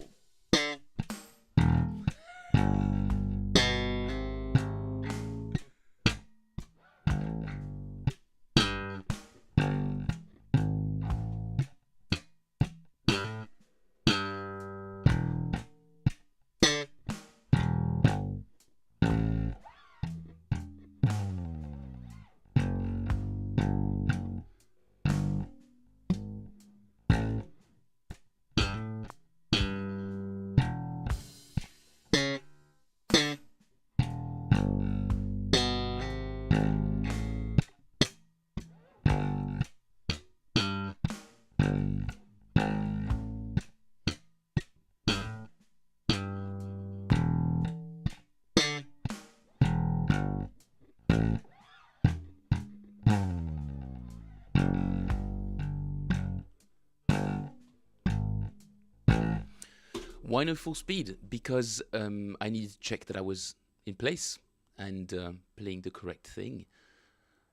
Why no full speed? Because I needed to check that I was in place and playing the correct thing.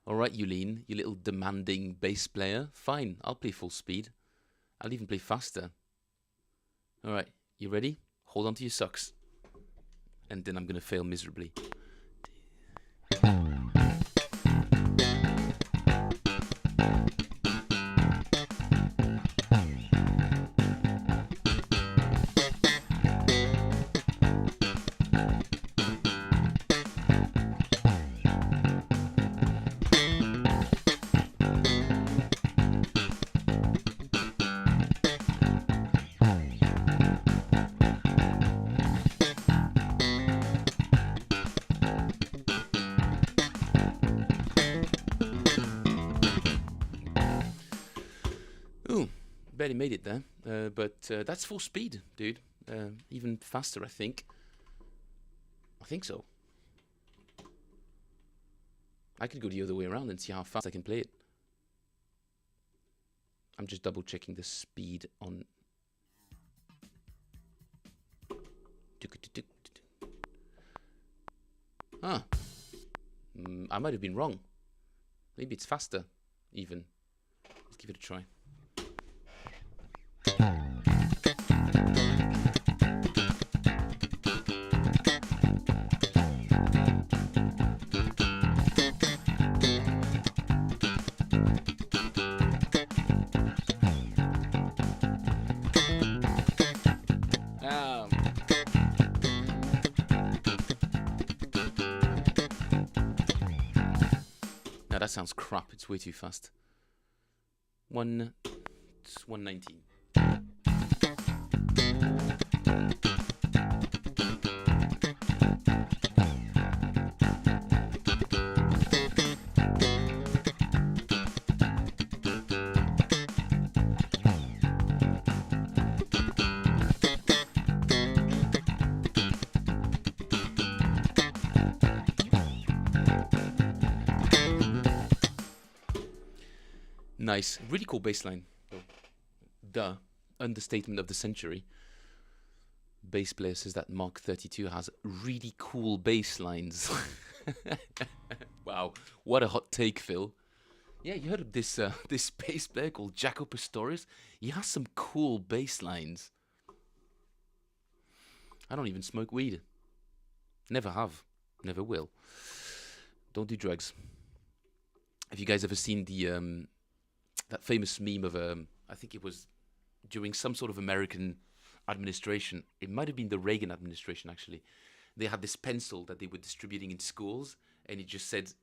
All right, Yulin, you little demanding bass player. Fine, I'll play full speed. I'll even play faster. All right, you ready? Hold on to your socks. And then I'm going to fail miserably. barely made it there. But that's full speed, dude. Even faster, I think. I think so. I could go the other way around and see how fast I can play it. I'm just double checking the speed on. Huh. I might have been wrong. Maybe it's faster, even. Let's give it a try. No, that sounds crap. It's way too fast. It's 119. Nice. Really cool bass line. Duh. Understatement of the century. Bass player says that Mark 32 has really cool bass lines. Wow. What a hot take, Phil. Yeah, you heard of this this bass player called Jaco Pastorius? He has some cool bass lines. I don't even smoke weed. Never have. Never will. Don't do drugs. Have you guys ever seen the that famous meme of I think it was during some sort of American administration. It might have been the Reagan administration, actually. They had this pencil that they were distributing in schools, and it just said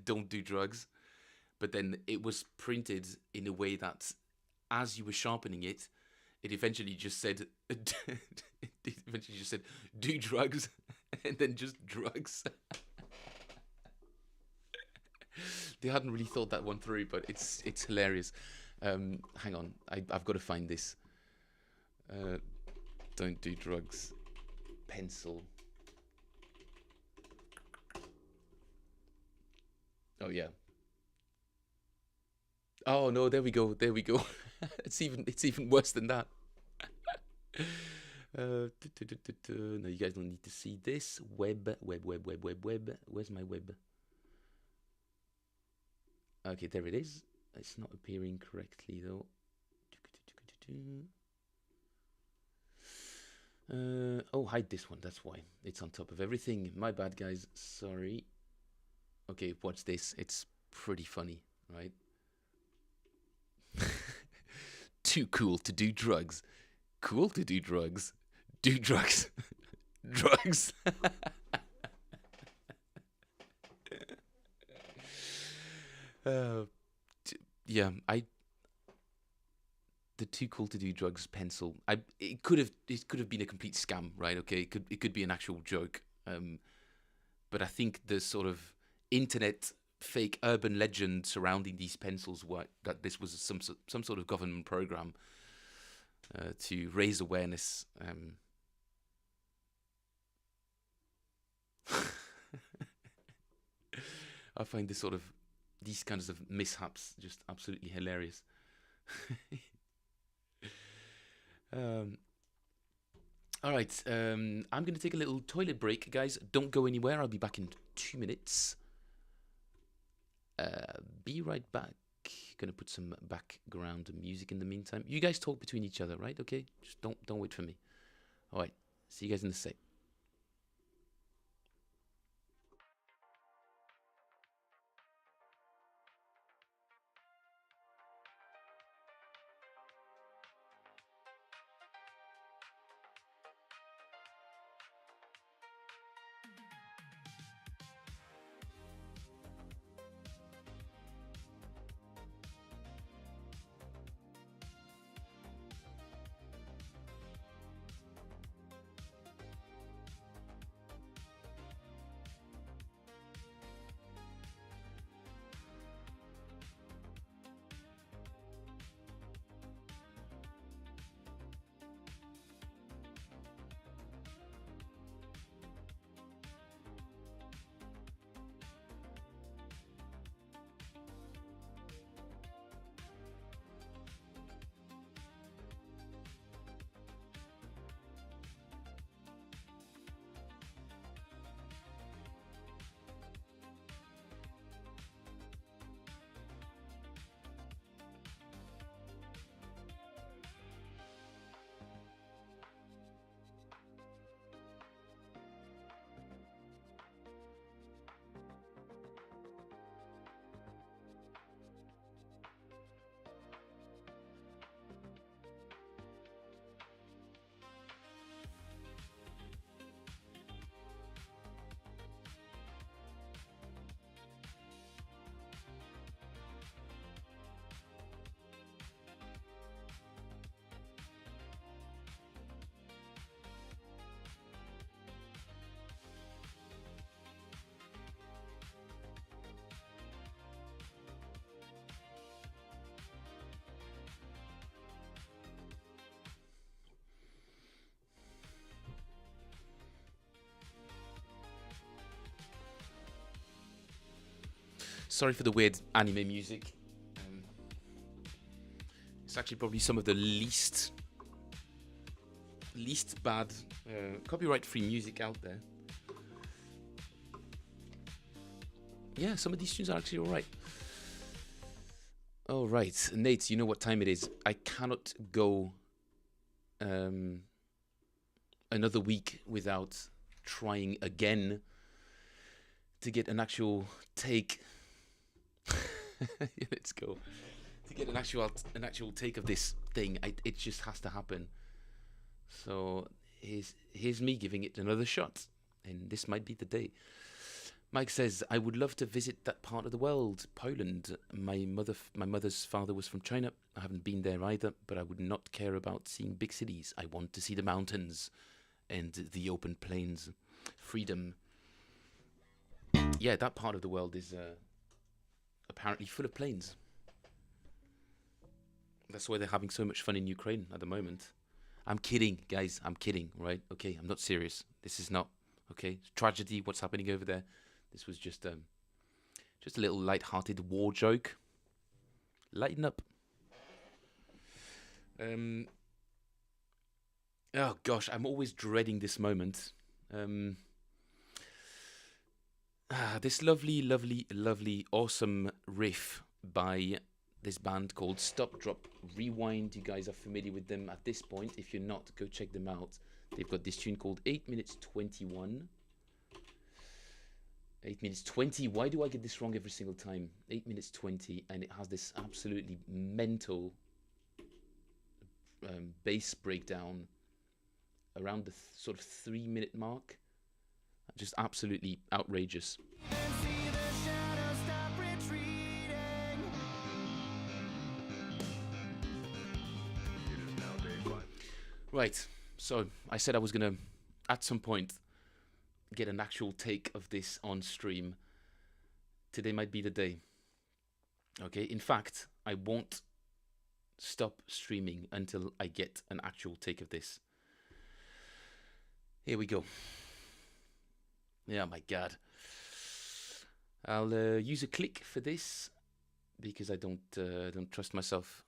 don't do drugs. But then it was printed in a way that as you were sharpening it, it eventually just said do drugs, and then just drugs. They hadn't really thought that one through, but it's hilarious. Hang on, I've got to find this. Don't do drugs. Pencil. Oh yeah. Oh no, there we go. There we go. It's even worse than that. No, you guys don't need to see this. Web. Where's my web? Okay, there it is. It's not appearing correctly though. Oh, hide this one. That's why it's on top of everything. My bad, guys. Sorry. Okay, watch this. It's pretty funny, right? Too cool to do drugs. Cool to do drugs. Do drugs. Drugs. Yeah, the too cool to do drugs pencil. It could have been a complete scam, right? Okay, it could be an actual joke. But I think the sort of internet fake urban legend surrounding these pencils were that this was some sort of government program to raise awareness. I find these kinds of mishaps just absolutely hilarious. All right, I'm going to take a little toilet break, guys. Don't go anywhere. I'll be back in 2 minutes. Be right back. Gonna put some background music in the meantime. You guys talk between each other, right? Okay, just don't wait for me. All right, see you guys in a sec. Sorry for the weird anime music. It's actually probably some of the least bad copyright-free music out there. Yeah, some of these tunes are actually alright. Alright, Nate, you know what time it is. I cannot go another week without trying again to get an actual take. Yeah, let's go. To get an actual take of this thing, it just has to happen. So here's me giving it another shot, and this might be the day. Mike says, I would love to visit that part of the world, Poland. My mother's father was from China. I haven't been there either, but I would not care about seeing big cities. I want to see the mountains and the open plains. Freedom. Yeah, that part of the world is apparently full of planes. That's why they're having so much fun in Ukraine at the moment. I'm kidding, guys. I'm kidding, right? Okay, I'm not serious. This is not, okay? It's tragedy, what's happening over there. This was just a little light-hearted war joke. Lighten up. Oh, gosh, I'm always dreading this moment. This lovely, awesome riff by this band called Stop Drop Rewind. You guys are familiar with them at this point. If you're not, go check them out. They've got this tune called 8 minutes 21. 8 minutes 20. Why do I get this wrong every single time? 8 minutes 20, and it has this absolutely mental bass breakdown around the sort of 3 minute mark. Just absolutely outrageous. Right, so I said I was going to, at some point, get an actual take of this on stream. Today might be the day. Okay, in fact, I won't stop streaming until I get an actual take of this. Here we go. Yeah, my God. I'll use a click for this because I don't trust myself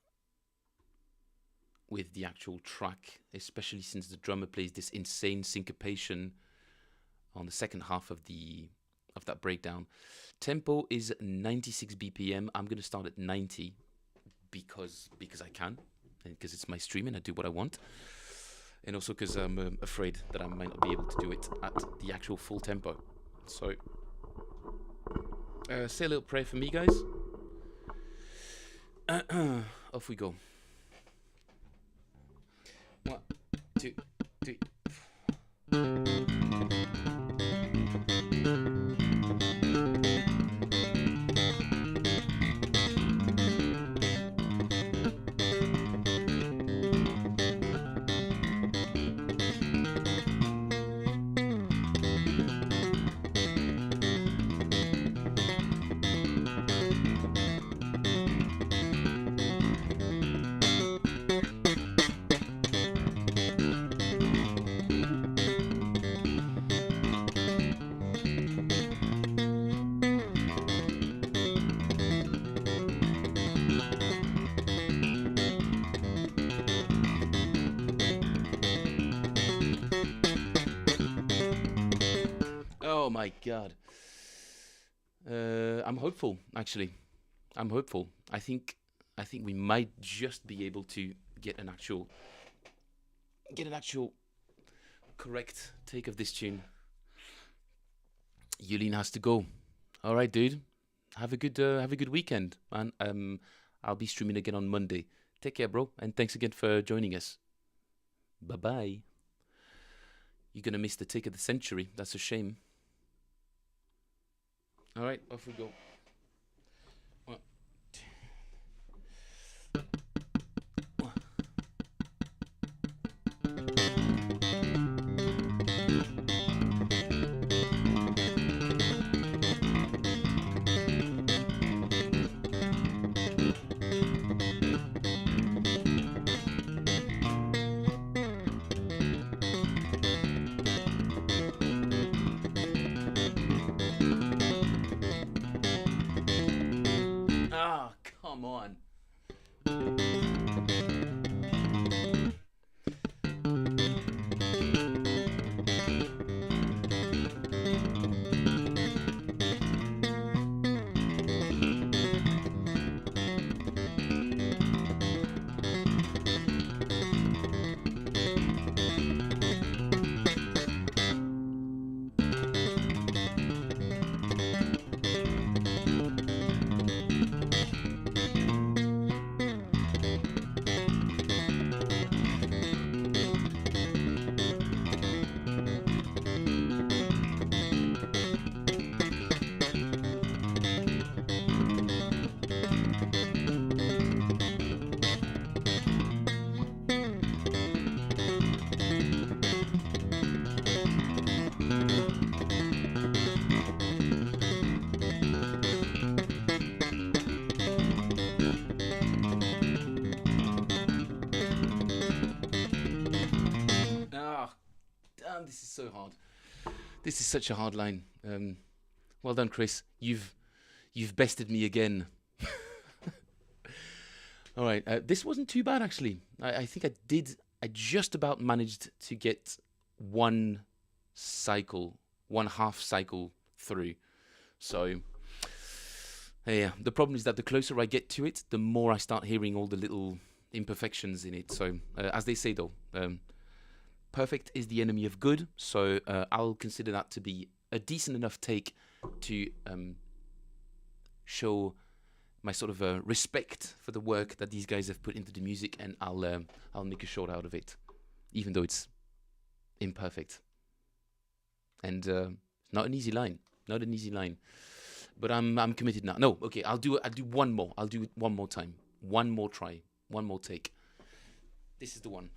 with the actual track, especially since the drummer plays this insane syncopation on the second half of that breakdown. Tempo is 96 BPM. I'm gonna start at 90 because I can, and because it's my stream and I do what I want, and also because I'm afraid that I might not be able to do it at the actual full tempo. So say a little prayer for me, guys. Off we go. 1, 2, 3. Oh my God. I'm hopeful, actually. I'm hopeful. I think we might just be able to get an actual correct take of this tune. Yulin has to go. All right, dude. Have a good weekend, man. I'll be streaming again on Monday. Take care, bro, and thanks again for joining us. Bye bye. You're gonna miss the take of the century. That's a shame. All right, off we go. 1, 2. man, this is so hard. This is such a hard line. Well done, Chris. You've bested me again. All right, this wasn't too bad actually. I think I just about managed to get one half cycle through. So yeah, the problem is that the closer I get to it, the more I start hearing all the little imperfections in it. So as they say though, perfect is the enemy of good. So I'll consider that to be a decent enough take to show my sort of respect for the work that these guys have put into the music, and I'll make a short out of it, even though it's imperfect. And not an easy line, but I'm committed now. No, okay, I'll do one more. I'll do it one more time, one more try, one more take. This is the one.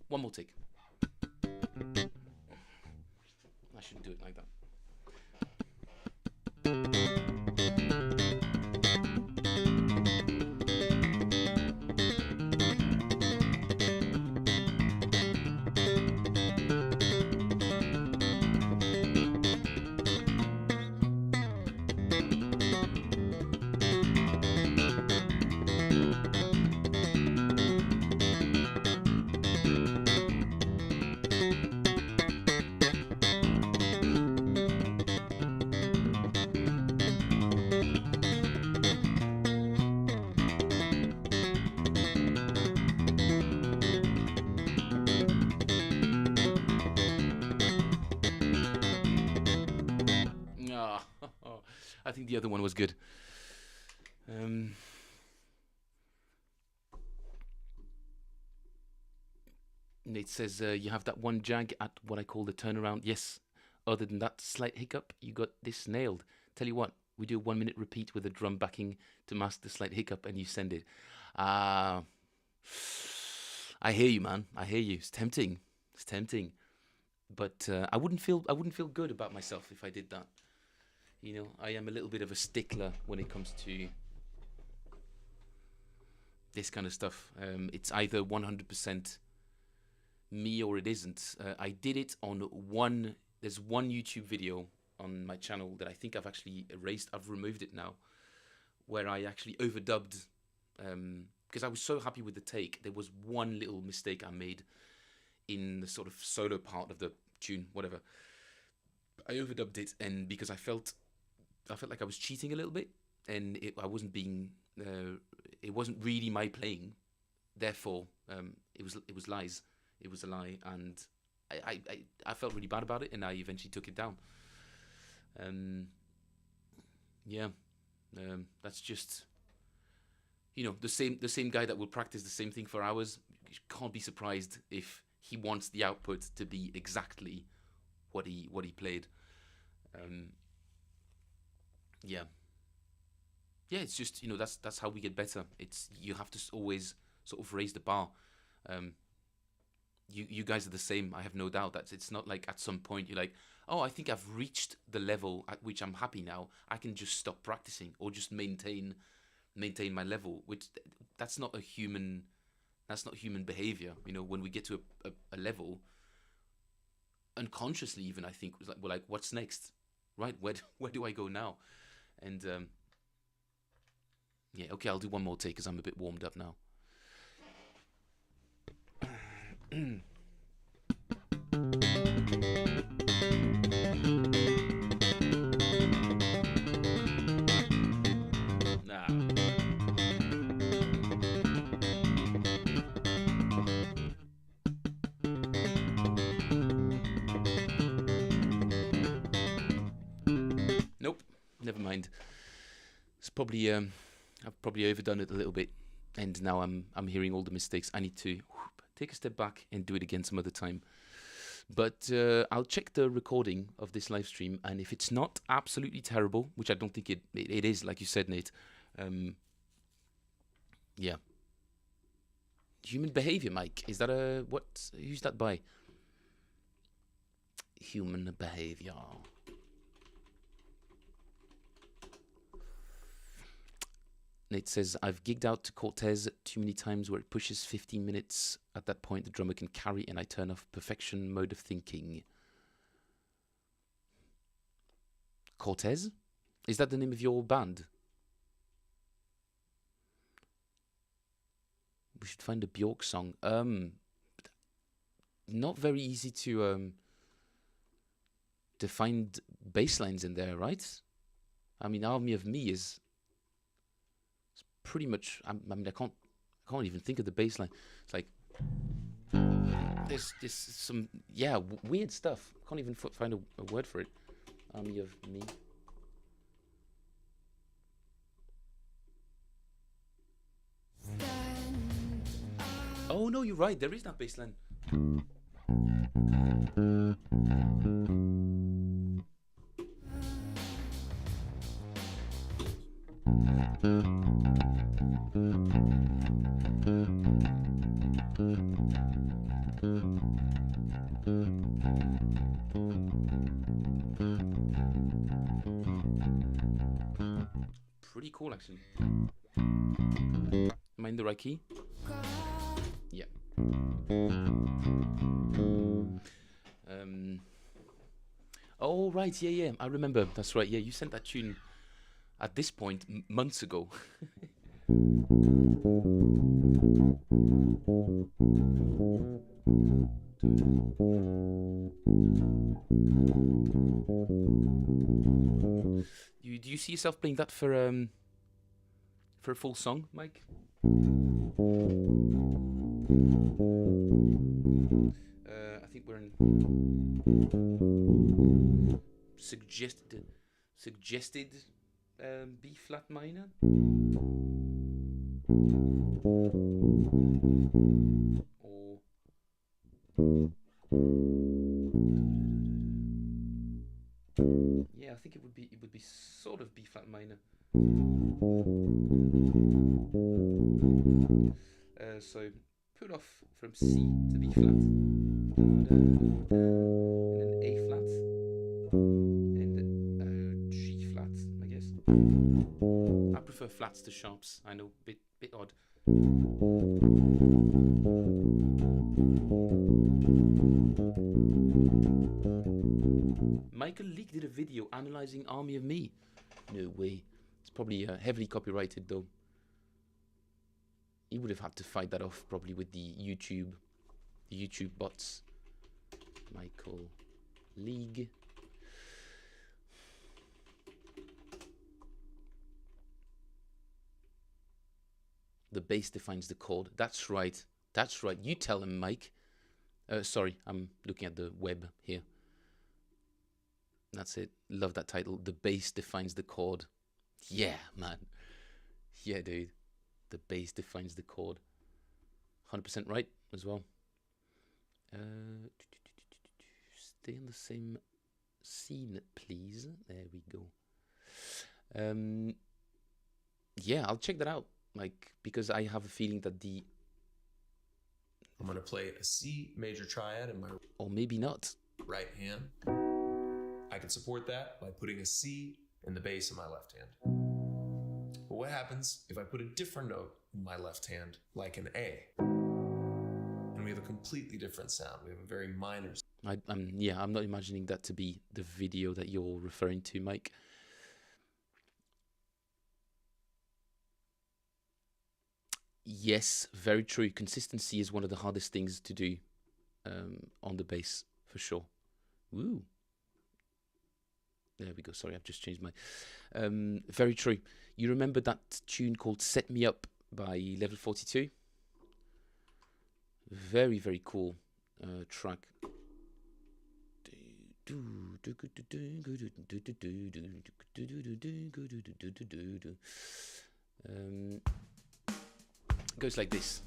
One more take. I shouldn't do it like that. I think the other one was good. Nate says you have that one jag at what I call the turnaround. Yes. Other than that slight hiccup, you got this nailed. Tell you what, we do a 1 minute repeat with a drum backing to mask the slight hiccup, and you send it. I hear you, man. I hear you. It's tempting. But I wouldn't feel good about myself if I did that. You know, I am a little bit of a stickler when it comes to this kind of stuff. It's either 100% me or it isn't. I did it on there's one YouTube video on my channel that I think I've actually erased. I've removed it now, where I actually overdubbed, because I was so happy with the take. There was one little mistake I made in the sort of solo part of the tune, whatever. I overdubbed it, and because I felt like I was cheating a little bit, and I wasn't being, it wasn't really my playing. Therefore, it was lies. It was a lie, and I felt really bad about it, and I eventually took it down. That's just, you know, the same guy that will practice the same thing for hours. You can't be surprised if he wants the output to be exactly what he played. It's just, you know, that's how we get better. It's, you have to always sort of raise the bar. You guys are the same. I have no doubt that it's not like at some point you're like, oh, I think I've reached the level at which I'm happy now. I can just stop practicing or just maintain my level. Which that's not human behavior. You know, when we get to a level, unconsciously even, I think we're like, what's next, right? Where do I go now? And okay, I'll do one more take because I'm a bit warmed up now. Nope, never mind. It's probably I've probably overdone it a little bit, and now I'm hearing all the mistakes. I need to take a step back and do it again some other time. But I'll check the recording of this live stream, and if it's not absolutely terrible, which I don't think it is, like you said, Nate. Human behavior, Mike. Is that who's that by? Human behavior. It says, I've gigged out to Cortez too many times where it pushes 15 minutes. At that point, the drummer can carry and I turn off perfection mode of thinking. Cortez? Is that the name of your band? We should find a Bjork song. Not very easy to find bass lines in there, right? I mean, Army of Me is pretty much. I mean, I can't even think of the bass line. It's like there's some weird stuff. I can't even find a word for it. Army of Me. Oh no, you're right. There is that bass line. Pretty cool, actually. Am I in the right key? Yeah. Oh, right. Yeah. I remember. That's right. Yeah, you sent that tune at this point months ago. Do you see yourself playing that for a full song, Mike? I think we're in suggested B flat minor. Or yeah, I think it would be sort of B flat minor. So put off from C to B flat, and then A flat, and G flat, I guess. I prefer flats to sharps. I know, bit odd. Michael Leake did a video analyzing Army of Me. No way. It's probably heavily copyrighted though. He would have had to fight that off probably with the YouTube bots. Michael League. The bass defines the chord. That's right. You tell him, Mike. Sorry, I'm looking at the web here. That's it. Love that title. The bass defines the chord. Yeah, man. Yeah, dude. The bass defines the chord. 100% right as well. Stay on the same scene, please. There we go. Yeah, I'll check that out, like, because I have a feeling that I'm going to play a C major triad in my... Or maybe not. ...right hand. I can support that by putting a C in the bass in my left hand. But what happens if I put a different note in my left hand, like an A? And we have a completely different sound. We have a very minor... I'm not imagining that to be the video that you're referring to, Mike. Yes, very true. Consistency is one of the hardest things to do on the bass, for sure. Woo. There we go. Sorry, I've just changed my... very true. You remember that tune called Set Me Up by Level 42? Very, very cool track. Goes like this.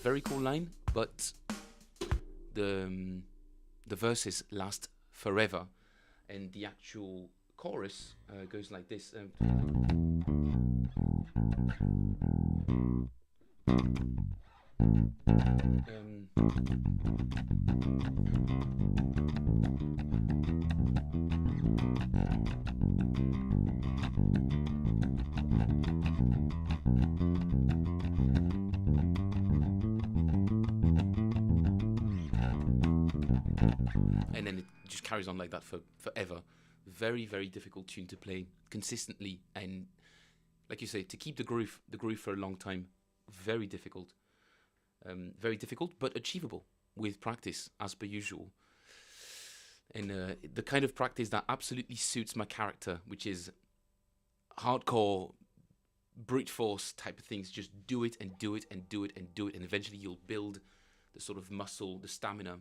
Very cool line, but the verses last forever. and the actual chorus goes like this. And then it just carries on like that for forever. Very, very difficult tune to play consistently, and like you say, to keep the groove for a long time. Very difficult. Very difficult, but achievable with practice, as per usual. And the kind of practice that absolutely suits my character, which is hardcore, brute force type of things. Just do it and do it and do it and do it, and eventually you'll build the sort of muscle, the stamina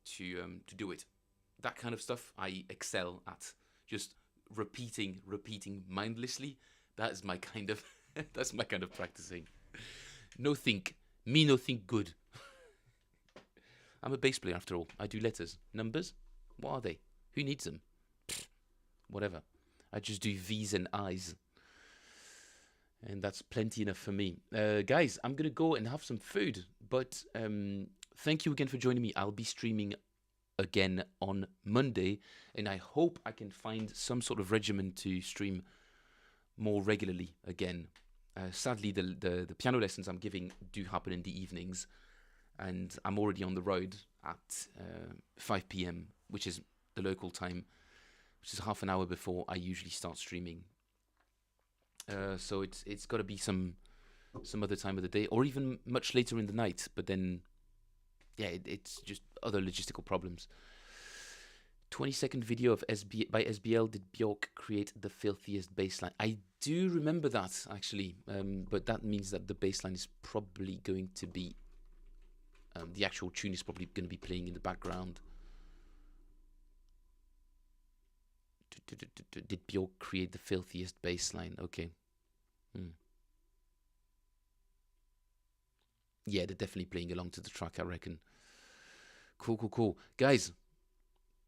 to do it. That kind of stuff I excel at. Just repeating mindlessly. That is my kind of that's my kind of practicing. No think good. I'm a bass player after all. I do letters, numbers. What are they? Who needs them? Pfft, whatever. I just do V's and I's. And that's plenty enough for me. Guys, I'm going to go and have some food. But thank you again for joining me. I'll be streaming again on Monday. And I hope I can find some sort of regimen to stream more regularly again. Sadly, the piano lessons I'm giving do happen in the evenings. And I'm already on the road at 5 p.m., which is the local time, which is half an hour before I usually start streaming. So it's got to be some other time of the day, or even much later in the night. But then, yeah, it's just other logistical problems. 20-second video of by SBL. Did Bjork create the filthiest bassline? I do remember that, actually. But that means that the bassline is probably going to be... the actual tune is probably going to be playing in the background. Did Bjork create the filthiest bassline? Okay. Yeah, they're definitely playing along to the track, I reckon. Cool. Guys,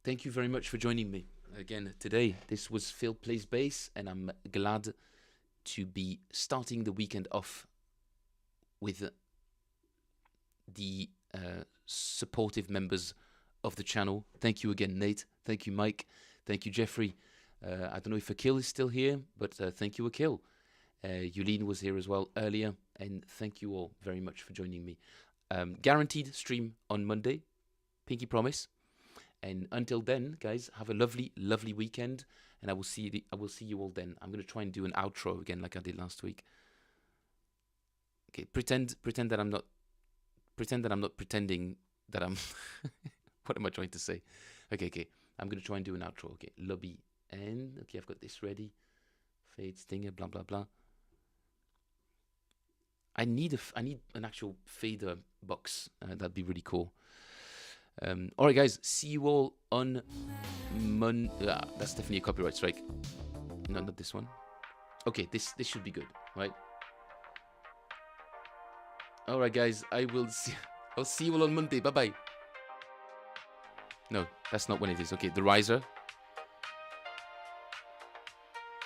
thank you very much for joining me again today. This was Phil Plays Bass, and I'm glad to be starting the weekend off with the supportive members of the channel. Thank you again, Nate. Thank you, Mike. Thank you, Jeffrey. I don't know if Akil is still here, but thank you, Akil. Yulene was here as well earlier, and thank you all very much for joining me. Guaranteed stream on Monday, pinky promise. And until then, guys, have a lovely, lovely weekend, and I will see you all then. I'm going to try and do an outro again like I did last week. Okay, pretend that I'm not pretending that I'm... What am I trying to say? Okay. I'm going to try and do an outro. Okay, lobby end. Okay, I've got this ready. Fade, stinger, blah, blah, blah. I need an actual fader box. That'd be really cool. All right, guys. See you all on Monday. That's definitely a copyright strike. No, not this one. Okay, this should be good, right? All right, guys. I'll see you all on Monday. Bye-bye. No, that's not when it is. Okay, the riser.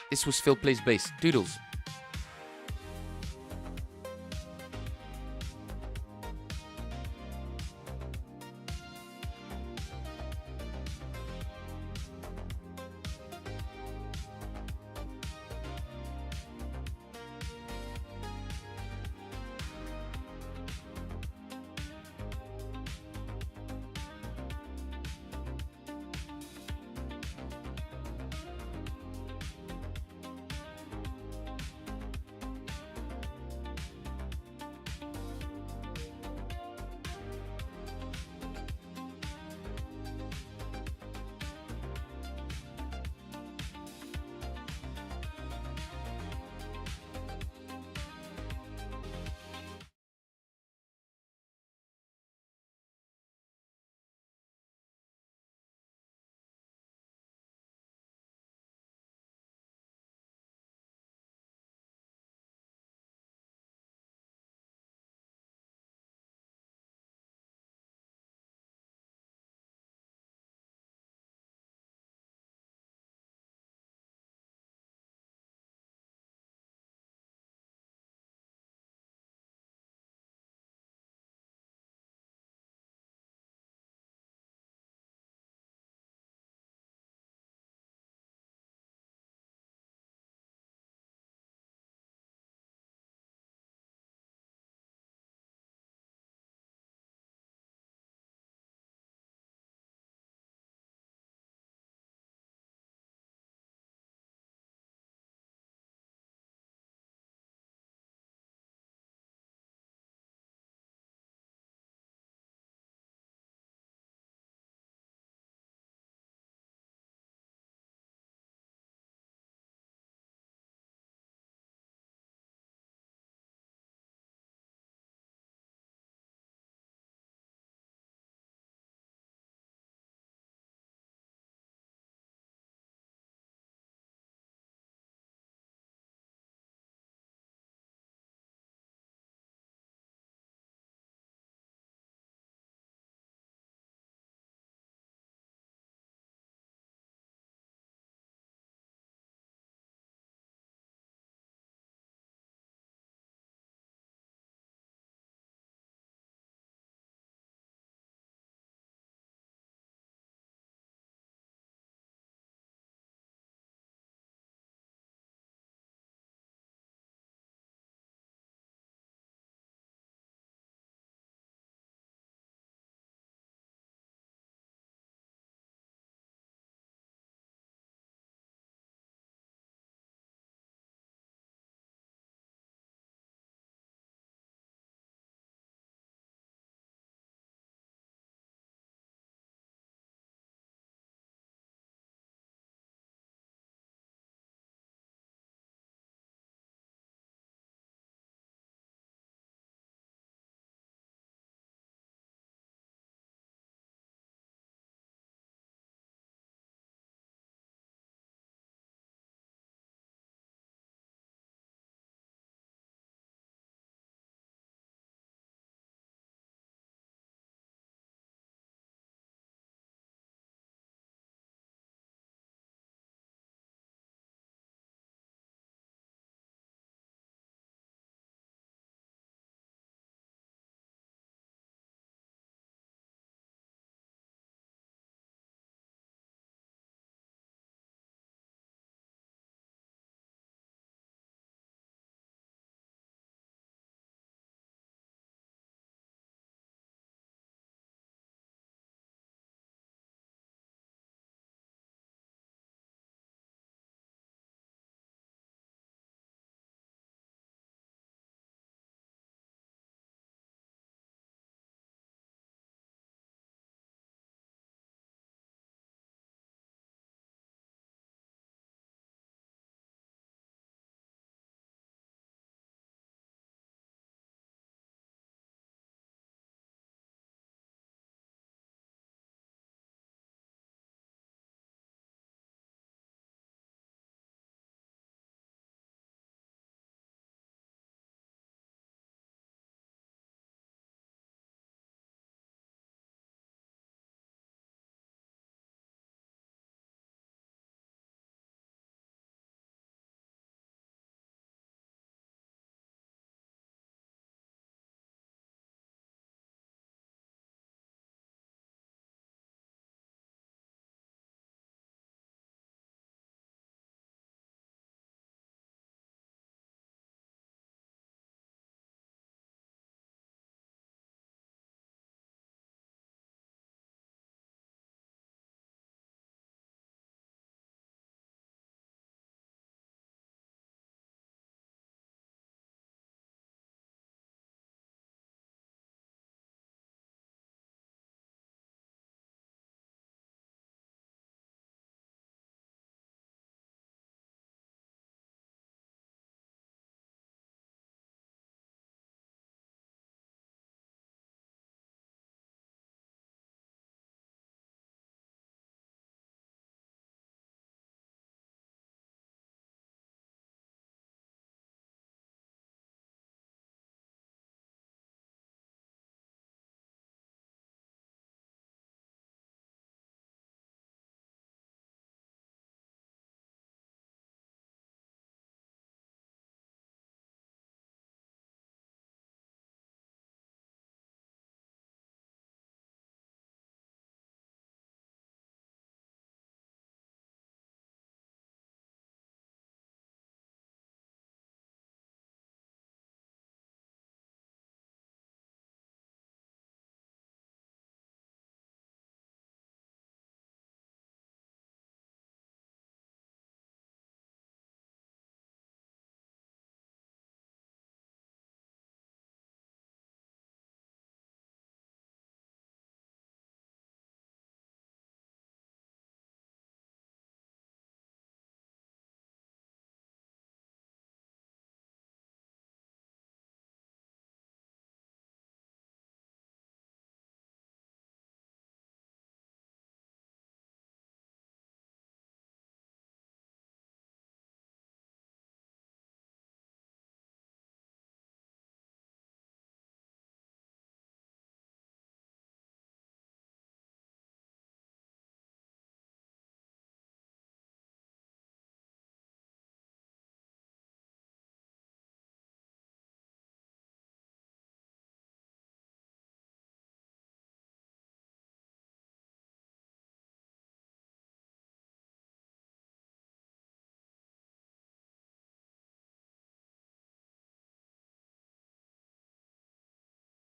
This was Phil Plays Bass. Doodles.